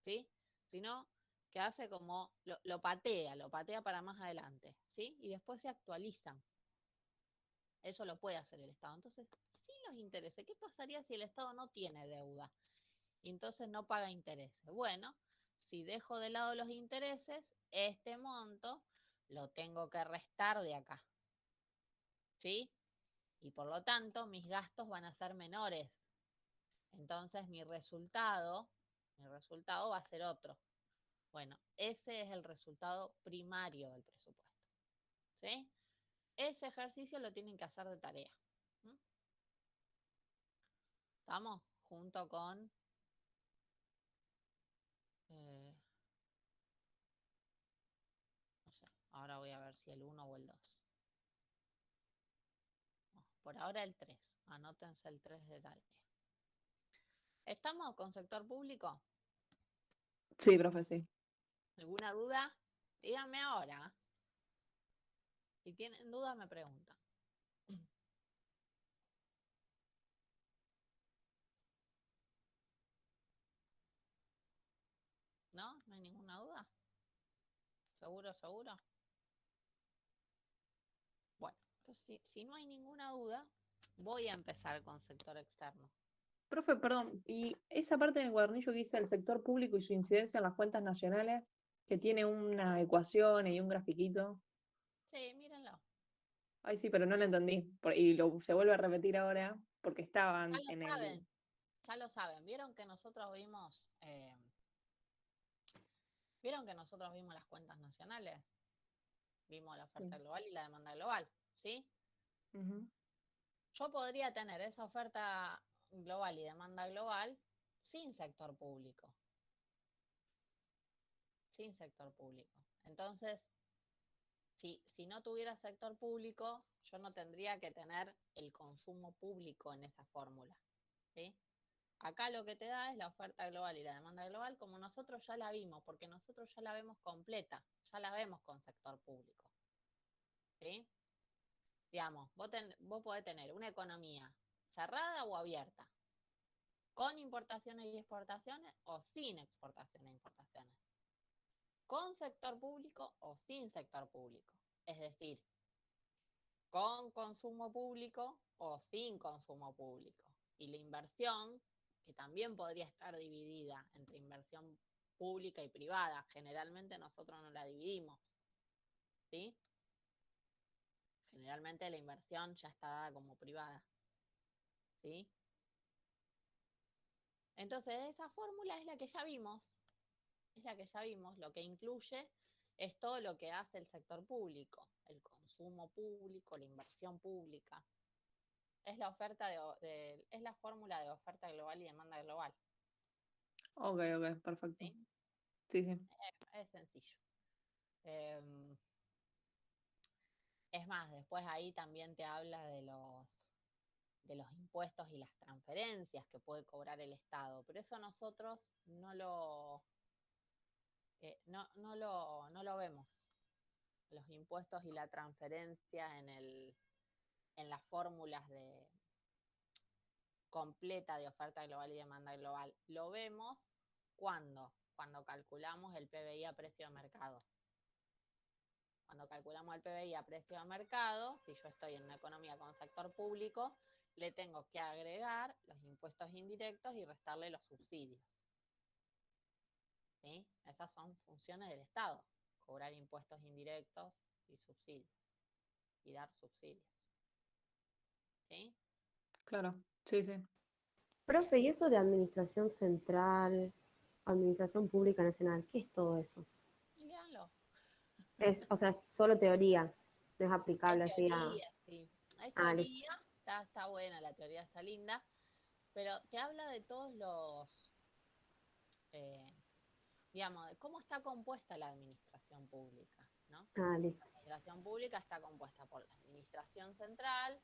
Speaker 1: ¿sí? Sino que hace como, lo patea para más adelante, ¿sí? Y después se actualizan. Eso lo puede hacer el Estado. Entonces, sin los intereses, ¿qué pasaría si el Estado no tiene deuda? Y entonces no paga intereses. Bueno, si dejo de lado los intereses, este monto lo tengo que restar de acá, ¿sí? Y por lo tanto, mis gastos van a ser menores. Entonces, mi resultado va a ser otro. Bueno, ese es el resultado primario del presupuesto, ¿sí? Ese ejercicio lo tienen que hacer de tarea. ¿Mm? ¿Estamos? Junto con... no sé, ahora voy a ver si el 1 o el 2. No, por ahora el 3. Anótense el 3 de tarea. ¿Estamos con sector público?
Speaker 3: Sí, profe, sí.
Speaker 1: ¿Alguna duda? Díganme ahora. Si tienen duda, me preguntan. ¿No? ¿No hay ninguna duda? ¿Seguro, seguro? Bueno, entonces si no hay ninguna duda, voy a empezar con sector externo.
Speaker 3: Profe, perdón, y esa parte del cuadernillo que dice el sector público y su incidencia en las cuentas nacionales, que tiene una ecuación y un grafiquito.
Speaker 1: Sí, mírenlo.
Speaker 3: Ay, sí, pero no lo entendí. Se vuelve a repetir ahora porque
Speaker 1: Ya
Speaker 3: estaban
Speaker 1: lo
Speaker 3: en el...
Speaker 1: saben, ya lo saben. ¿Vieron que nosotros vimos las cuentas nacionales? Vimos la oferta
Speaker 3: Sí.
Speaker 1: global y la demanda global, ¿sí?
Speaker 3: Ujú.
Speaker 1: Yo podría tener esa oferta global y demanda global sin sector público. Sin sector público. Entonces, si no tuviera sector público, yo no tendría que tener el consumo público en esa fórmula, ¿sí? Acá lo que te da es la oferta global y la demanda global, como nosotros ya la vimos, porque nosotros ya la vemos completa, ya la vemos con sector público, ¿sí? Digamos, vos podés tener una economía cerrada o abierta, con importaciones y exportaciones o sin exportaciones e importaciones, con sector público o sin sector público. Es decir, con consumo público o sin consumo público. Y la inversión, que también podría estar dividida entre inversión pública y privada. Generalmente nosotros no la dividimos, ¿sí? Generalmente la inversión ya está dada como privada, ¿sí? Entonces esa fórmula es la que ya vimos, lo que incluye es todo lo que hace el sector público, el consumo público, la inversión pública, Es la oferta es la fórmula de oferta global y demanda global,
Speaker 3: Ok, ok, perfecto.
Speaker 1: ¿sí?
Speaker 3: Sí, sí.
Speaker 1: Es sencillo. Em, es más, después ahí también te habla de los impuestos y las transferencias que puede cobrar el Estado, pero eso nosotros no lo vemos, los impuestos y la transferencia en las fórmulas completa de oferta global y demanda global. Lo vemos cuando calculamos el PBI a precio de mercado. Cuando calculamos el PBI a precio de mercado, si yo estoy en una economía con sector público, le tengo que agregar los impuestos indirectos y restarle los subsidios. ¿Sí? Esas son funciones del Estado, cobrar impuestos indirectos y subsidios, y dar subsidios. ¿Sí?
Speaker 3: Claro, sí, sí.
Speaker 2: Profe, ¿y eso de administración central, administración pública nacional, qué es todo eso?
Speaker 1: Léanlo.
Speaker 2: O sea, es solo teoría, no es
Speaker 1: Es
Speaker 2: aplicable así a...
Speaker 1: teoría, sí. Es
Speaker 2: Listo.
Speaker 1: teoría, está buena, la teoría está linda, pero te habla de todos eh, digamos, de cómo está compuesta la administración pública, ¿no?
Speaker 2: Listo.
Speaker 1: La administración pública está compuesta por la administración central,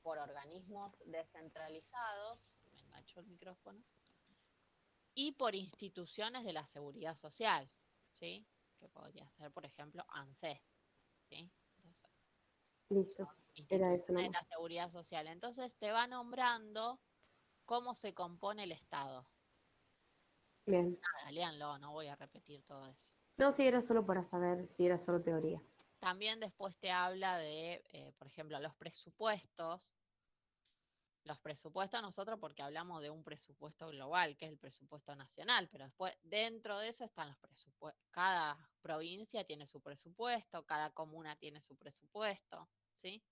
Speaker 1: por organismos descentralizados, me enganchó el micrófono, y por instituciones de la seguridad social, ¿sí? Que podría ser, por ejemplo, ANSES, ¿sí? Entonces,
Speaker 2: Listo.
Speaker 1: son
Speaker 2: Era eso
Speaker 1: instituciones de
Speaker 2: nomás.
Speaker 1: la seguridad social. Entonces te va nombrando cómo se compone el Estado.
Speaker 2: Bien.
Speaker 1: Nada, léanlo, no voy a repetir todo eso.
Speaker 2: No, sí, era solo para saber si era solo teoría.
Speaker 1: También después te habla de, por ejemplo, los presupuestos. Los presupuestos nosotros porque hablamos de un presupuesto global, que es el presupuesto nacional, pero después dentro de eso están los presupuestos. Cada provincia tiene su presupuesto, cada comuna tiene su presupuesto, ¿sí?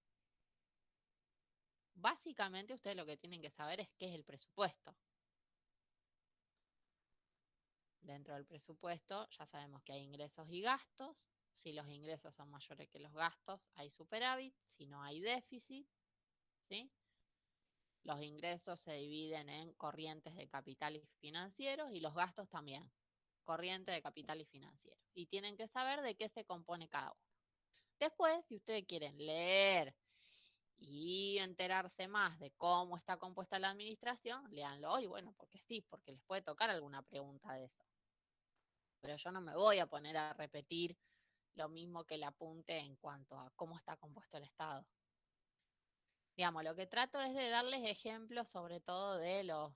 Speaker 1: Básicamente ustedes lo que tienen que saber es qué es el presupuesto. Dentro del presupuesto ya sabemos que hay ingresos y gastos. Si los ingresos son mayores que los gastos, hay superávit. Si no, hay déficit, ¿sí? Los ingresos se dividen en corrientes de capital y financieros y los gastos también, corriente de capital y financiero. Y tienen que saber de qué se compone cada uno. Después, si ustedes quieren leer y enterarse más de cómo está compuesta la administración, léanlo y bueno, porque sí, porque les puede tocar alguna pregunta de eso. Pero yo no me voy a poner a repetir lo mismo que el apunte en cuanto a cómo está compuesto el Estado. Digamos, lo que trato es de darles ejemplos sobre todo de los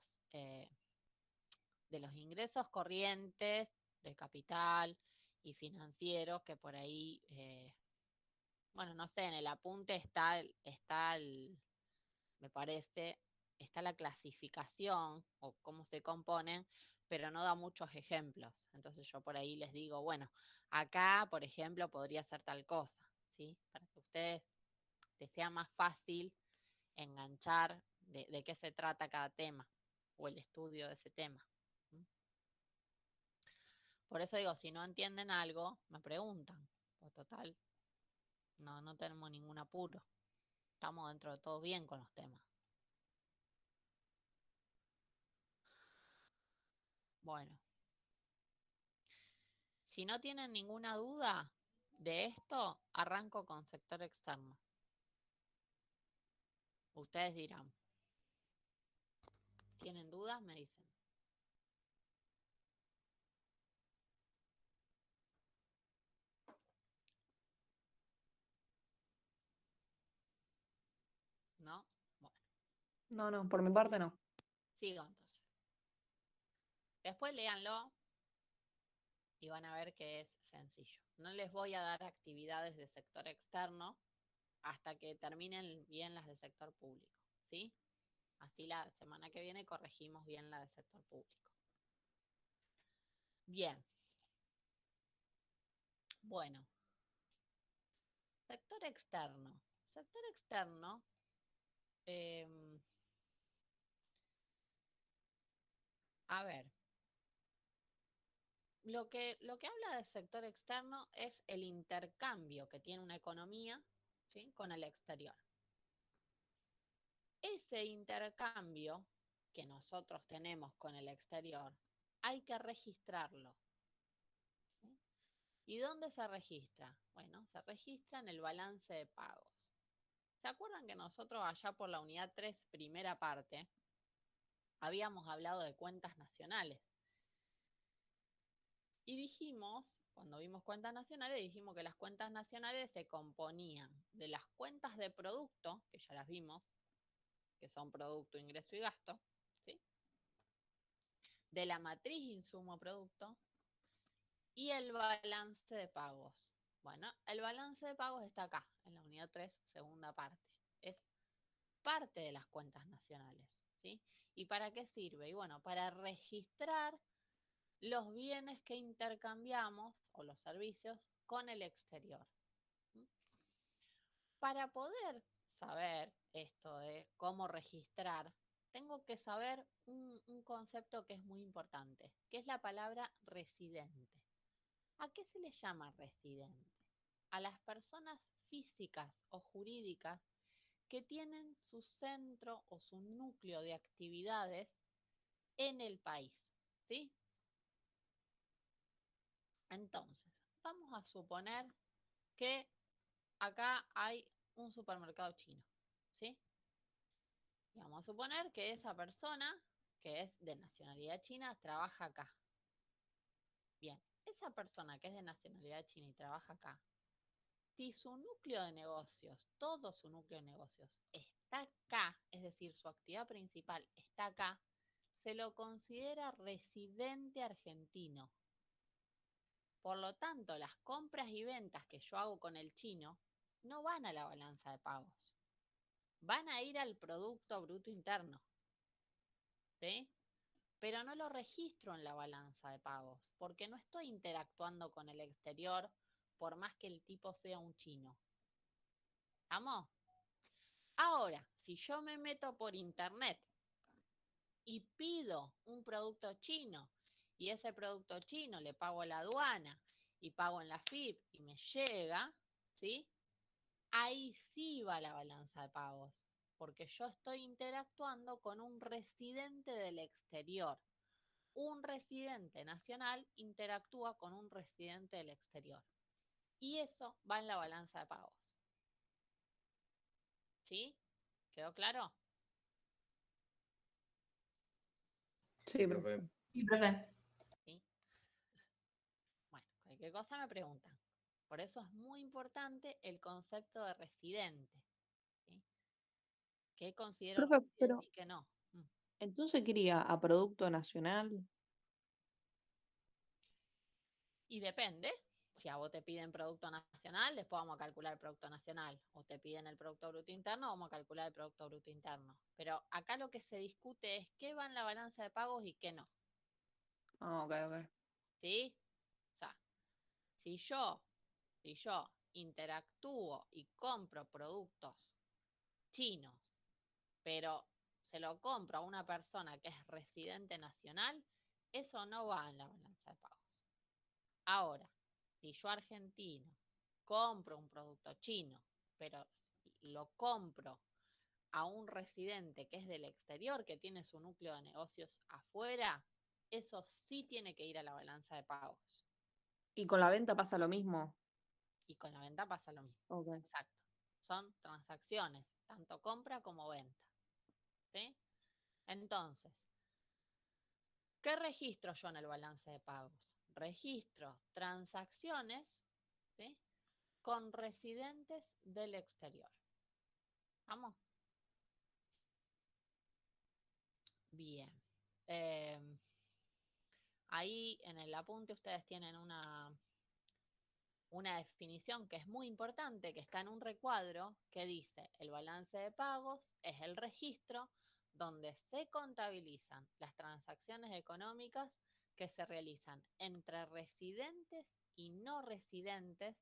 Speaker 1: ingresos corrientes, de capital y financieros, que por ahí, bueno, no sé, en el apunte me parece, está la clasificación o cómo se componen, pero no da muchos ejemplos. Entonces yo por ahí les digo, bueno, acá, por ejemplo, podría ser tal cosa, ¿sí? Para que ustedes les sea más fácil enganchar de qué se trata cada tema o el estudio de ese tema. Por eso digo, si no entienden algo, me preguntan. Pues total, no tenemos ningún apuro. Estamos dentro de todo bien con los temas. Bueno, si no tienen ninguna duda de esto, arranco con sector externo. Ustedes dirán. ¿Tienen dudas? Me dicen. ¿No? Bueno,
Speaker 3: No, no, por mi parte no.
Speaker 1: sigo entonces. Después léanlo y van a ver que es sencillo. No les voy a dar actividades de sector externo hasta que terminen bien las del sector público, ¿sí? Así la semana que viene corregimos bien la del sector público. Bien. Bueno. Sector externo. Sector externo, a ver, lo que habla del sector externo es el intercambio que tiene una economía, ¿sí? Con el exterior. ese intercambio que nosotros tenemos con el exterior hay que registrarlo. ¿Sí? ¿Y dónde se registra? Bueno, se registra en el balance de pagos. ¿Se acuerdan que nosotros allá por la unidad 3, primera parte, habíamos hablado de cuentas nacionales? Y dijimos, cuando vimos cuentas nacionales, dijimos que las cuentas nacionales se componían de las cuentas de producto, que ya las vimos, que son producto, ingreso y gasto, ¿sí? De la matriz insumo-producto y el balance de pagos. Bueno, el balance de pagos está acá, en la unidad 3, segunda parte. Es parte de las cuentas nacionales, ¿sí? ¿Y para qué sirve? Y bueno, para registrar los bienes que intercambiamos o los servicios con el exterior. ¿Sí? Para poder saber esto de cómo registrar, tengo que saber un concepto que es muy importante, que es la palabra residente. ¿A qué se le llama residente? A las personas físicas o jurídicas que tienen su centro o su núcleo de actividades en el país, ¿sí? Entonces, vamos a suponer que acá hay un supermercado chino, ¿sí? Y vamos a suponer que esa persona, que es de nacionalidad china, trabaja acá. Bien, esa persona que es de nacionalidad china y trabaja acá, si su núcleo de negocios, todo su núcleo de negocios está acá, es decir, su actividad principal está acá, se lo considera residente argentino. Por lo tanto, las compras y ventas que yo hago con el chino no van a la balanza de pagos, van a ir al Producto Bruto Interno, ¿sí? Pero no lo registro en la balanza de pagos, porque no estoy interactuando con el exterior por más que el tipo sea un chino. ¿Estamos? Ahora, si yo me meto por internet y pido un producto chino y ese producto chino le pago a la aduana y pago en la FIP y me llega, ¿sí? Ahí sí va la balanza de pagos, porque yo estoy interactuando con un residente del exterior. Un residente nacional interactúa con un residente del exterior. Y eso va en la balanza de pagos. ¿Sí? ¿Quedó claro?
Speaker 3: Sí,
Speaker 6: Profe.
Speaker 4: Sí, profe.
Speaker 1: ¿Sí? Bueno, cualquier cosa me preguntan. Por eso es muy importante el concepto de residente. ¿Sí? ¿Qué considero
Speaker 3: profe,
Speaker 1: residente
Speaker 3: pero
Speaker 1: y qué no?
Speaker 3: entonces quería a Producto Nacional.
Speaker 1: Y depende. Si a vos te piden producto nacional, después vamos a calcular el producto nacional. O te piden el producto bruto interno, vamos a calcular el producto bruto interno. Pero acá lo que se discute es qué va en la balanza de pagos y qué no.
Speaker 3: Ah, ok, ok.
Speaker 1: ¿Sí? O sea, si yo interactúo y compro productos chinos, pero se lo compro a una persona que es residente nacional, eso no va en la balanza de pagos. Ahora, si yo argentino compro un producto chino, pero lo compro a un residente que es del exterior, que tiene su núcleo de negocios afuera, eso sí tiene que ir a la balanza de pagos.
Speaker 3: ¿Y con la venta pasa lo mismo?
Speaker 1: Y con la venta pasa lo mismo.
Speaker 3: Ok.
Speaker 1: Exacto. Son transacciones, tanto compra como venta. ¿Sí? Entonces, ¿qué registro yo en el balance de pagos? Registro transacciones, ¿sí? Con residentes del exterior. ¿Vamos? Bien. Ahí en el apunte ustedes tienen una definición que es muy importante, que está en un recuadro, que dice: el balance de pagos es el registro donde se contabilizan las transacciones económicas que se realizan entre residentes y no residentes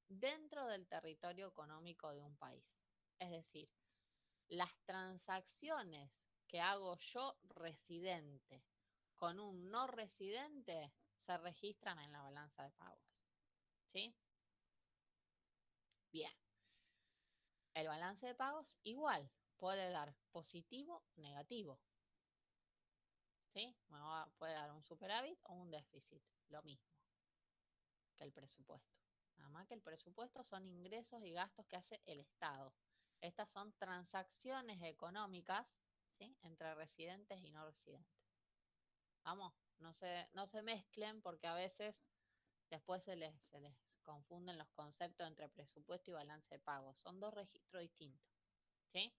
Speaker 1: dentro del territorio económico de un país. Es decir, las transacciones que hago yo residente con un no residente se registran en la balanza de pagos. ¿Sí? Bien. El balance de pagos igual. puede dar positivo o negativo. ¿Sí? Puede dar un superávit o un déficit, lo mismo que el presupuesto. Nada más que el presupuesto son ingresos y gastos que hace el Estado. Estas son transacciones económicas, ¿sí?, entre residentes y no residentes. Vamos, no se mezclen porque a veces después se les confunden los conceptos entre presupuesto y balance de pago. Son dos registros distintos. ¿Sí?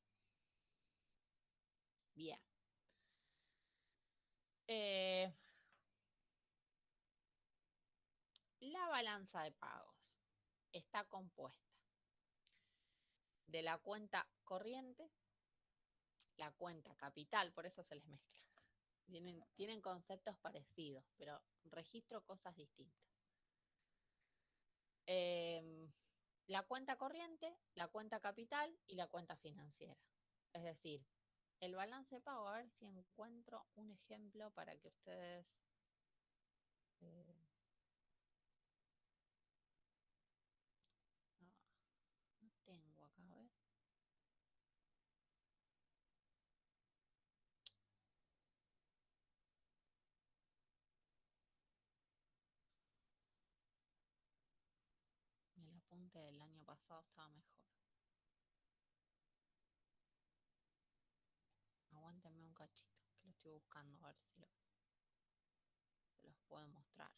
Speaker 1: Bien. La balanza de pagos está compuesta de la cuenta corriente, la cuenta capital, por eso se les mezcla. Tienen conceptos parecidos, pero registro cosas distintas. La cuenta corriente, la cuenta capital y la cuenta financiera. Es decir, el balance de pago, a ver si encuentro un ejemplo para que ustedes... no tengo acá, a ver. El apunte del año pasado estaba mejor. Aguántenme un cachito, que lo estoy buscando, a ver si se los puedo mostrar.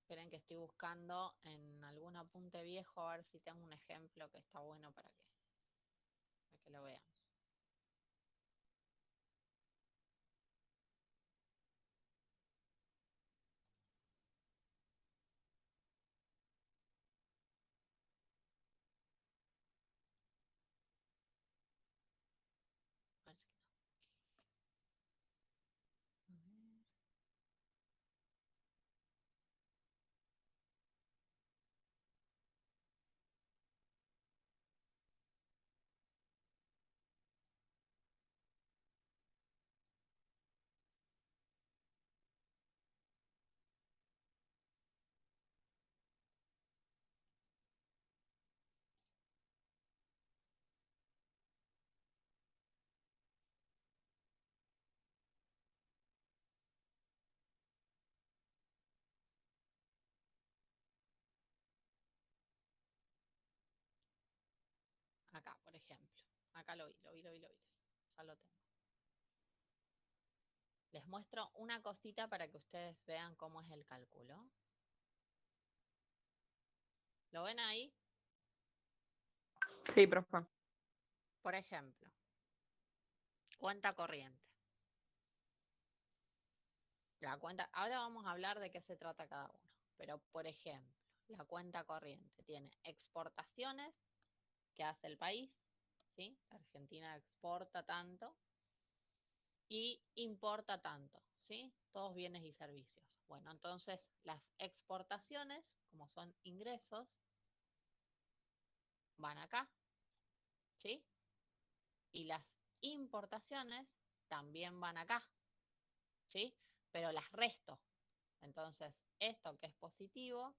Speaker 1: Esperen que estoy buscando en algún apunte viejo a ver si tengo un ejemplo que está bueno para que lo vean. A ver si no. A ver. Acá, por ejemplo. Acá lo vi. Ya lo tengo. Les muestro una cosita para que ustedes vean cómo es el cálculo. ¿Lo ven ahí?
Speaker 3: Sí, profe.
Speaker 1: Por ejemplo, cuenta corriente. La cuenta, ahora vamos a hablar de qué se trata cada uno. Pero, por ejemplo, la cuenta corriente tiene exportaciones que hace el país, ¿sí? Argentina exporta tanto y importa tanto, ¿sí? Todos bienes y servicios. Bueno, entonces las exportaciones, como son ingresos, van acá, ¿sí? Y las importaciones también van acá, ¿sí? Pero las resto. Entonces, esto que es positivo,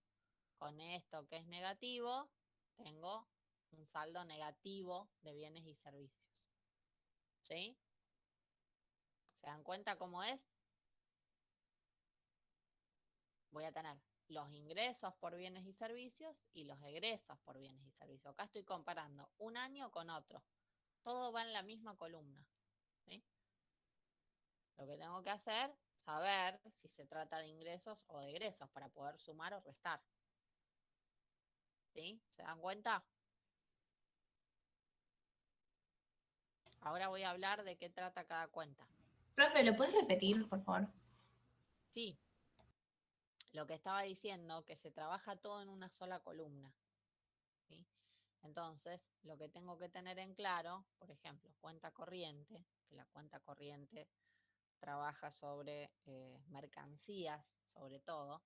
Speaker 1: con esto que es negativo, tengo un saldo negativo de bienes y servicios, ¿sí? ¿Se dan cuenta cómo es? Voy a tener los ingresos por bienes y servicios y los egresos por bienes y servicios. Acá estoy comparando un año con otro. Todo va en la misma columna, ¿sí? Lo que tengo que hacer, saber si se trata de ingresos o de egresos para poder sumar o restar. ¿Sí? ¿Se dan cuenta? Ahora voy a hablar de qué trata cada cuenta.
Speaker 4: Profe, ¿lo puedes repetir, por favor?
Speaker 1: Sí, lo que estaba diciendo, que se trabaja todo en una sola columna, ¿sí? Entonces, lo que tengo que tener en claro, por ejemplo, cuenta corriente, que la cuenta corriente trabaja sobre mercancías, sobre todo.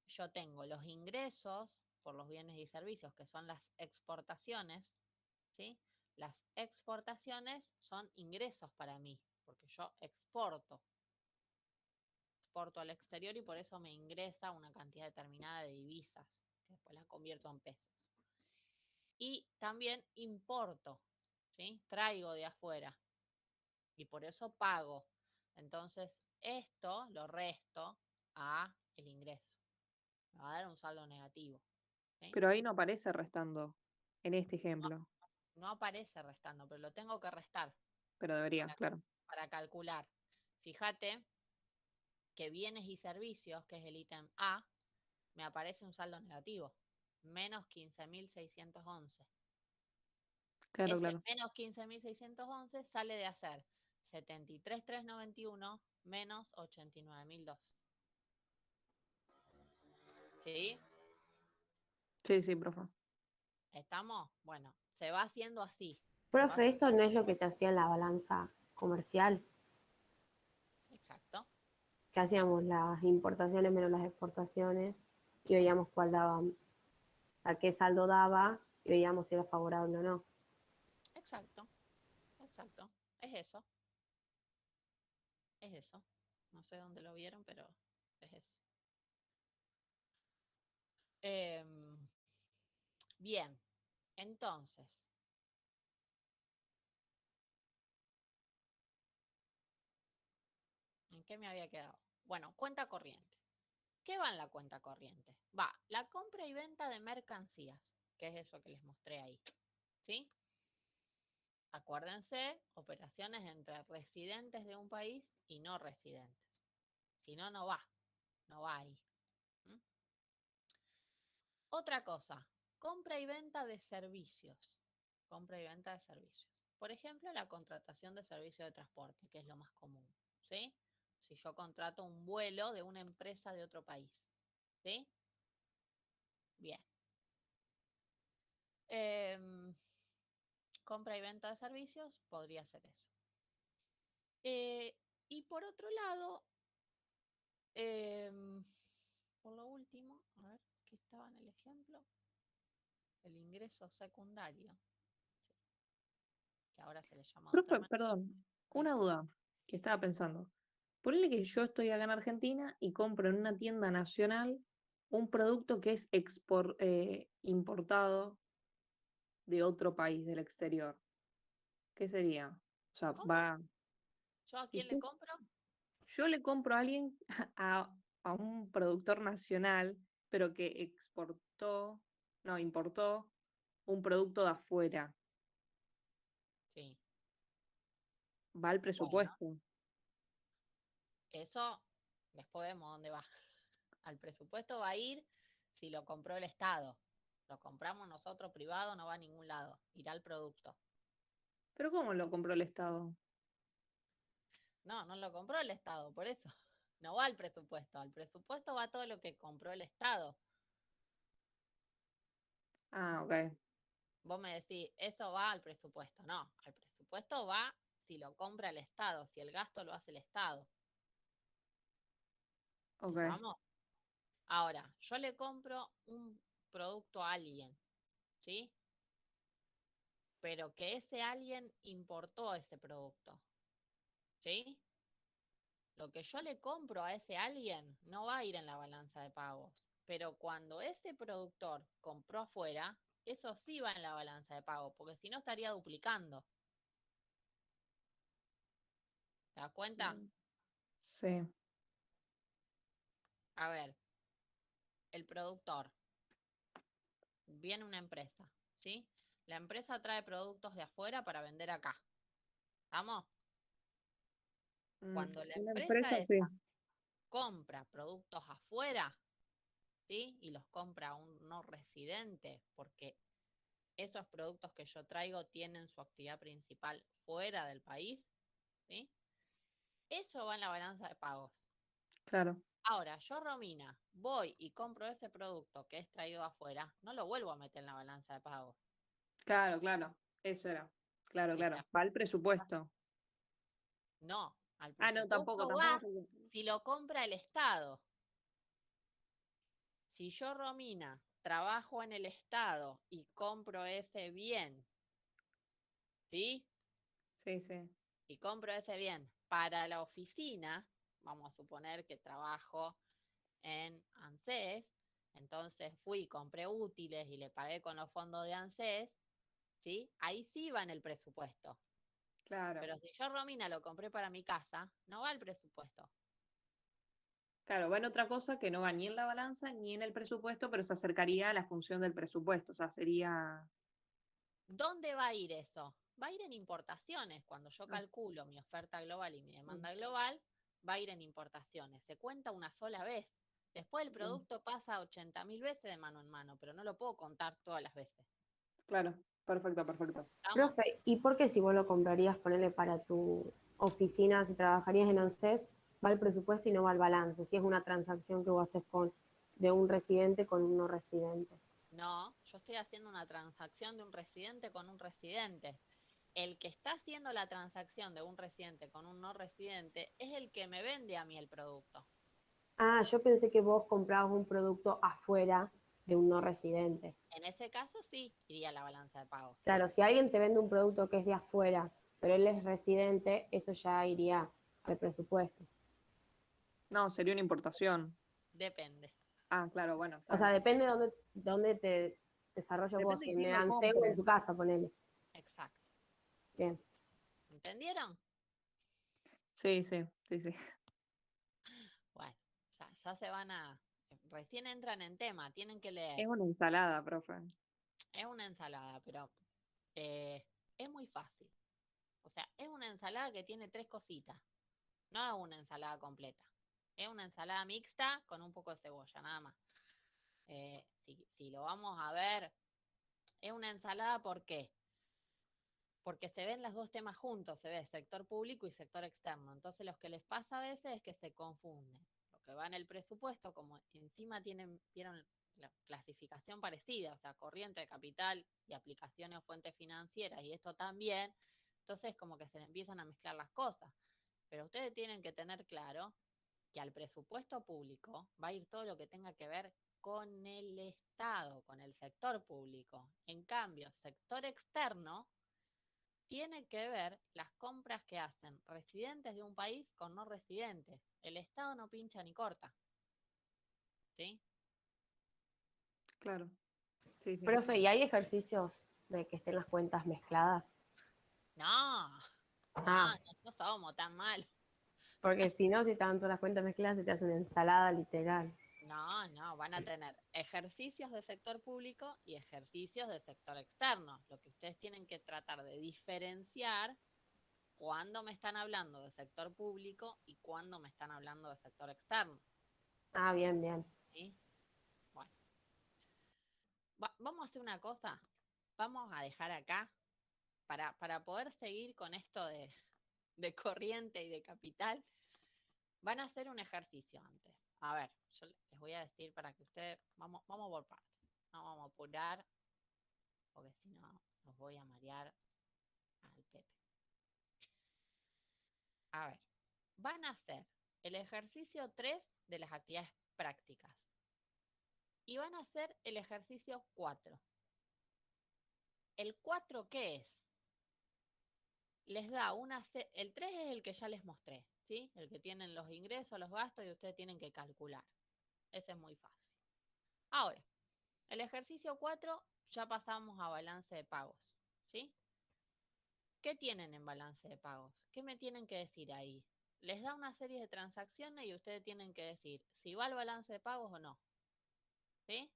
Speaker 1: Yo tengo los ingresos por los bienes y servicios, que son las exportaciones, ¿sí? Las exportaciones son ingresos para mí, porque yo exporto al exterior y por eso me ingresa una cantidad determinada de divisas, que después las convierto en pesos. Y también importo, ¿sí? Traigo de afuera y por eso pago. Entonces, esto lo resto a el ingreso. Me va a dar un saldo negativo, ¿sí?
Speaker 3: Pero ahí no aparece restando, en este
Speaker 1: No,
Speaker 3: ejemplo,
Speaker 1: no aparece restando, pero lo tengo que restar
Speaker 3: pero debería,
Speaker 1: para,
Speaker 3: claro.
Speaker 1: para calcular. Fíjate que bienes y servicios, que es el ítem A, me aparece un saldo negativo, menos 15.611.
Speaker 3: Claro,
Speaker 1: Ese
Speaker 3: claro.
Speaker 1: menos 15.611 sale de hacer 73.391 menos 89.002. ¿Sí?
Speaker 3: Sí, sí, profe.
Speaker 1: ¿Estamos? Bueno, se va haciendo así.
Speaker 2: Profe, esto no es lo que se hacía en la balanza comercial,
Speaker 1: Exacto.
Speaker 2: que hacíamos las importaciones menos las exportaciones y veíamos cuál daba, a qué saldo daba y veíamos si era favorable o no.
Speaker 1: Exacto. Exacto. Es eso. Es eso. No sé dónde lo vieron, pero es eso. Bien. Entonces, ¿en qué me había quedado? Bueno, cuenta corriente. ¿Qué va en la cuenta corriente? Va la compra y venta de mercancías, que es eso que les mostré ahí. ¿Sí? Acuérdense, operaciones entre residentes de un país y no residentes. Si no, no va. No va ahí. ¿Mm? Otra cosa, compra y venta de servicios. Compra y venta de servicios. Por ejemplo, la contratación de servicio de transporte, que es lo más común. ¿Sí? Si yo contrato un vuelo de una empresa de otro país. ¿Sí? Bien. Compra y venta de servicios podría ser eso. Y por otro lado, por lo último, a ver, ¿qué estaba en el ejemplo? El ingreso secundario, que ahora se le llama de otra
Speaker 3: Profe,
Speaker 1: manera.
Speaker 3: perdón,
Speaker 1: Sí.
Speaker 3: una duda que estaba pensando. Ponle que yo estoy acá en Argentina y compro en una tienda nacional un producto que es importado de otro país, del exterior. ¿Qué sería? O sea,
Speaker 1: ¿Cómo?
Speaker 3: va.
Speaker 1: ¿Yo a
Speaker 3: Y
Speaker 1: quién le compro?
Speaker 3: yo le compro a alguien, a, a un productor nacional, pero que importó un producto de afuera.
Speaker 1: Sí.
Speaker 3: Va al
Speaker 1: Bueno,
Speaker 3: presupuesto.
Speaker 1: eso después vemos dónde va. Al presupuesto va a ir si lo compró el Estado. Lo compramos nosotros privado, no va a ningún lado. Irá al producto.
Speaker 3: ¿Pero cómo lo compró el Estado?
Speaker 1: No, no lo compró el Estado, por eso. No va al presupuesto. Al presupuesto va todo lo que compró el Estado.
Speaker 3: Ah, ok,
Speaker 1: Vos me decís, eso va al presupuesto. No, al presupuesto va si lo compra el Estado, si el gasto lo hace el Estado.
Speaker 3: ok.
Speaker 1: ¿Estamos? Ahora, yo le compro un producto a alguien, ¿sí? Pero que ese alguien importó ese producto, ¿sí? Lo que yo le compro a ese alguien no va a ir en la balanza de pagos, pero cuando ese productor compró afuera, eso sí va en la balanza de pagos, porque si no estaría duplicando. ¿Te das cuenta?
Speaker 3: Sí,
Speaker 1: A ver, el productor viene una empresa, ¿sí? La empresa trae productos de afuera para vender acá. ¿Estamos? Cuando la
Speaker 3: una
Speaker 1: empresa
Speaker 3: empresa, sí,
Speaker 1: esa compra productos afuera, ¿sí? Y los compra a un no residente, porque esos productos que yo traigo tienen su actividad principal fuera del país, ¿sí? Eso va en la balanza de pagos.
Speaker 3: claro.
Speaker 1: Ahora, yo, Romina, voy y compro ese producto que es traído afuera, no lo vuelvo a meter en la balanza de pagos.
Speaker 3: Claro, claro. Eso era. Claro, claro.
Speaker 1: Está-
Speaker 3: Va al presupuesto.
Speaker 1: No, al
Speaker 3: Ah, no, tampoco,
Speaker 1: presupuesto
Speaker 3: tampoco.
Speaker 1: va si lo compra el Estado. Si yo, Romina, trabajo en el Estado y compro ese bien, ¿sí?
Speaker 3: Sí, sí.
Speaker 1: Y compro ese bien para la oficina, vamos a suponer que trabajo en ANSES, entonces fui, compré útiles y le pagué con los fondos de ANSES, ¿sí? Ahí sí va en el presupuesto.
Speaker 3: Claro.
Speaker 1: Pero si yo, Romina, lo compré para mi casa, no va el presupuesto.
Speaker 3: Claro, va en otra cosa que no va ni en la balanza ni en el presupuesto, pero se acercaría a la función del presupuesto. O sea, sería.
Speaker 1: ¿Dónde va a ir eso? Va a ir en importaciones. Cuando yo
Speaker 3: Ah,
Speaker 1: calculo mi oferta global y mi
Speaker 3: mm,
Speaker 1: demanda global, va a ir en importaciones. Se cuenta una sola vez. Después el
Speaker 3: mm,
Speaker 1: producto pasa 80.000 veces de mano en mano, pero no lo puedo contar todas las veces.
Speaker 3: claro, perfecto, perfecto.
Speaker 1: ¿Estamos?
Speaker 2: Profe, ¿y por qué si vos lo comprarías, ponerle para tu oficina, si trabajarías en ANSES, va el presupuesto y no va el balance? Si es una transacción que vos haces de un residente con un no residente.
Speaker 1: No, yo estoy haciendo una transacción de un residente con un residente. El que está haciendo la transacción de un residente con un no residente es el que me vende a mí el producto.
Speaker 2: Ah, yo pensé que vos comprabas un producto afuera de un no residente.
Speaker 1: En ese caso sí iría a la balanza de pagos.
Speaker 2: Claro, si alguien te vende un producto que es de afuera, pero él es residente, eso ya iría al presupuesto.
Speaker 3: No, sería una importación.
Speaker 1: Depende.
Speaker 3: Ah, claro, bueno,
Speaker 2: O
Speaker 3: está
Speaker 2: sea,
Speaker 3: bien.
Speaker 2: depende de dónde te desarrolles vos,
Speaker 3: Depende de
Speaker 2: en
Speaker 3: quién
Speaker 2: el
Speaker 3: lo
Speaker 2: ANSES o en
Speaker 3: compre.
Speaker 2: tu casa, ponele.
Speaker 1: Exacto.
Speaker 2: Bien.
Speaker 1: ¿Entendieron?
Speaker 3: Sí, sí, sí, sí.
Speaker 1: Bueno, ya se van a... Recién entran en tema, tienen que leer.
Speaker 3: Es una ensalada, profe.
Speaker 1: Es una ensalada, pero eh, es muy fácil. O sea, es una ensalada que tiene 3 cositas. No es una ensalada completa. Es una ensalada mixta con un poco de cebolla, nada más. Si lo vamos a ver, es una ensalada, ¿por qué? Porque se ven los dos temas juntos, se ve sector público y sector externo. Entonces, lo que les pasa a veces es que se confunden. Lo que va en el presupuesto, como encima vieron la clasificación parecida, o sea, corriente de capital y aplicaciones o fuentes financieras, y esto también, entonces como que se empiezan a mezclar las cosas. Pero ustedes tienen que tener claro que al presupuesto público va a ir todo lo que tenga que ver con el Estado, con el sector público. En cambio, sector externo tiene que ver las compras que hacen residentes de un país con no residentes. El Estado no pincha ni corta. ¿Sí?
Speaker 3: Claro. Sí, sí.
Speaker 2: Profe, ¿y hay ejercicios de que estén las cuentas mezcladas?
Speaker 1: No,
Speaker 2: Ah,
Speaker 1: no somos tan mal.
Speaker 2: porque si no, si estaban todas las cuentas mezcladas, se te hace una ensalada literal.
Speaker 1: No, van a tener ejercicios de sector público y ejercicios de sector externo. Lo que ustedes tienen que tratar de diferenciar cuando me están hablando de sector público y cuando me están hablando de sector externo.
Speaker 2: Ah, bien, bien.
Speaker 1: ¿Sí? Bueno, vamos a hacer una cosa. Vamos a dejar acá para poder seguir con esto de corriente y de capital. Van a hacer un ejercicio antes. A ver, yo les voy a decir para que ustedes, vamos por partes. No vamos a apurar, porque si no, nos voy a marear al Pepe. A ver, van a hacer el ejercicio 3 de las actividades prácticas. Y van a hacer el ejercicio 4. ¿El 4 qué es? Les da el 3 es el que ya les mostré, ¿sí? El que tienen los ingresos, los gastos y ustedes tienen que calcular. Ese es muy fácil. Ahora, el ejercicio 4 ya pasamos a balance de pagos, ¿sí? ¿Qué tienen en balance de pagos? ¿Qué me tienen que decir ahí? Les da una serie de transacciones y ustedes tienen que decir si va al balance de pagos o no, ¿sí?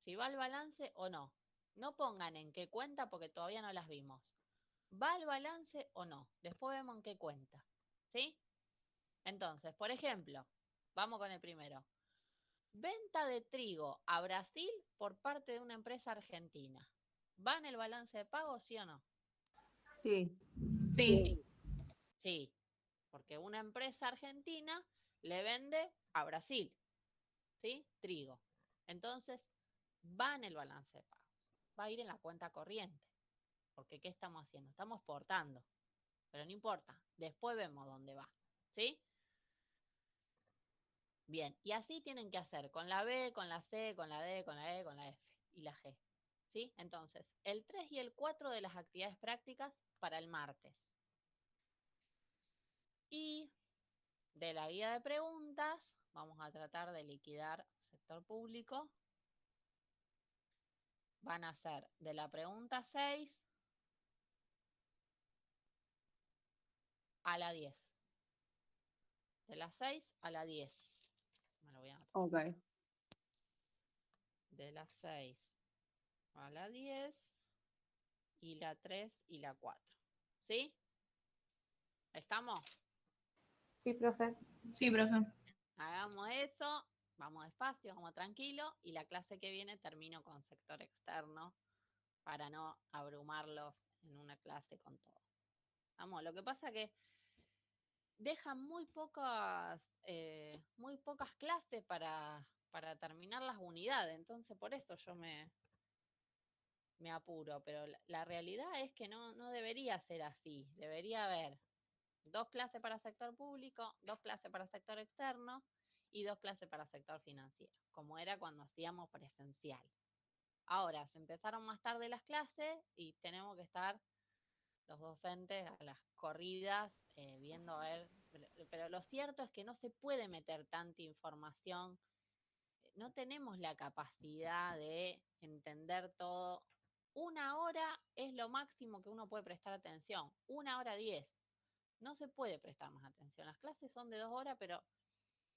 Speaker 1: Si va al balance o no. No pongan en qué cuenta porque todavía no las vimos. ¿Va al balance o no? Después vemos en qué cuenta, ¿sí? Entonces, por ejemplo, vamos con el primero. Venta de trigo a Brasil por parte de una empresa argentina. ¿Va en el balance de pago, sí o no?
Speaker 3: Sí.
Speaker 4: Sí.
Speaker 1: Sí. Sí, porque una empresa argentina le vende a Brasil, ¿sí? Trigo. Entonces, va en el balance de pago. Va a ir en la cuenta corriente. Porque ¿qué estamos haciendo? Estamos portando. Pero no importa. Después vemos dónde va, ¿sí? Bien, y así tienen que hacer con la B, con la C, con la D, con la E, con la F y la G. ¿Sí? Entonces, el 3 y el 4 de las actividades prácticas para el martes. Y de la guía de preguntas, vamos a tratar de liquidar sector público. Van a ser de la pregunta 6 a la 10. De la 6 a la 10. Me lo voy a anotar.
Speaker 3: Ok.
Speaker 1: De la 6 a la 10 y la 3 y la 4. ¿Sí? ¿Estamos?
Speaker 2: Sí, profe.
Speaker 4: Sí, profe.
Speaker 1: Hagamos eso, vamos despacio, vamos tranquilo, y la clase que viene termino con sector externo para no abrumarlos en una clase con todo. Vamos, lo que pasa que dejan muy pocas clases para terminar las unidades, entonces por eso yo me apuro, pero la realidad es que no debería ser así, debería haber 2 clases para sector público, 2 clases para sector externo y 2 clases para sector financiero, como era cuando hacíamos presencial. Ahora, se empezaron más tarde las clases y tenemos que estar los docentes a las corridas viendo a ver, pero lo cierto es que no se puede meter tanta información, no tenemos la capacidad de entender todo. 1 hora es lo máximo que uno puede prestar atención, 1 hora 10. No se puede prestar más atención. Las clases son de 2 horas, pero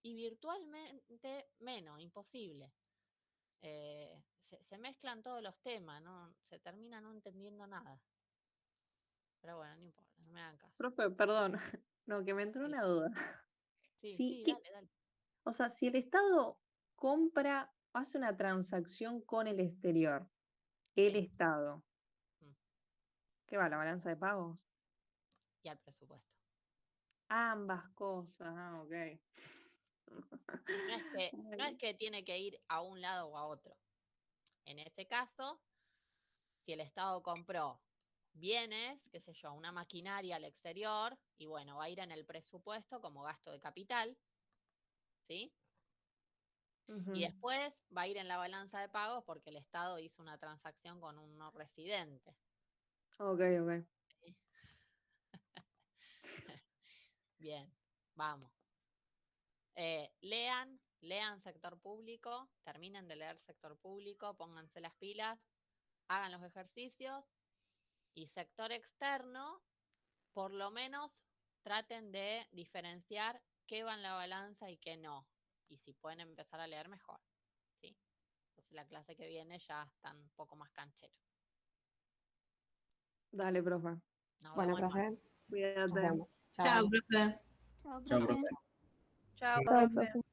Speaker 1: y virtualmente menos, imposible. Se mezclan todos los temas, ¿no? Se termina no entendiendo nada. Pero bueno, no importa, no me hagan caso.
Speaker 3: Profe, perdón, no, que me entró
Speaker 1: Sí,
Speaker 3: una duda.
Speaker 1: sí,
Speaker 3: ¿Qué,
Speaker 1: dale.
Speaker 3: o sea, si el Estado compra, hace una transacción con el exterior, el
Speaker 1: Sí.
Speaker 3: Estado,
Speaker 1: Mm.
Speaker 3: ¿qué va? ¿La balanza de pagos?
Speaker 1: Y al presupuesto.
Speaker 3: Ambas cosas, ok.
Speaker 1: No es que tiene que ir a un lado o a otro. En ese caso, si el Estado compró bienes, qué sé yo, una maquinaria al exterior, y bueno, va a ir en el presupuesto como gasto de capital, ¿sí? Y después va a ir en la balanza de pagos porque el Estado hizo una transacción con un no residente.
Speaker 3: Ok.
Speaker 1: ¿Sí? Bien, vamos. Lean sector público, terminen de leer sector público, pónganse las pilas, hagan los ejercicios, y sector externo, por lo menos traten de diferenciar qué va en la balanza y qué no. Y si pueden empezar a leer, mejor. ¿Sí? Entonces la clase que viene ya están un poco más canchero.
Speaker 3: Dale, profe.
Speaker 1: Nos
Speaker 2: Bueno,
Speaker 1: vemos el martes.
Speaker 2: profe, nos
Speaker 3: Cuídate.
Speaker 2: vemos.
Speaker 4: Chao,
Speaker 2: Chao.
Speaker 4: profe.
Speaker 6: Chao,
Speaker 7: Chao,
Speaker 6: profe.
Speaker 7: profe.
Speaker 3: Chao,
Speaker 2: Chao,
Speaker 3: profe.
Speaker 2: profe.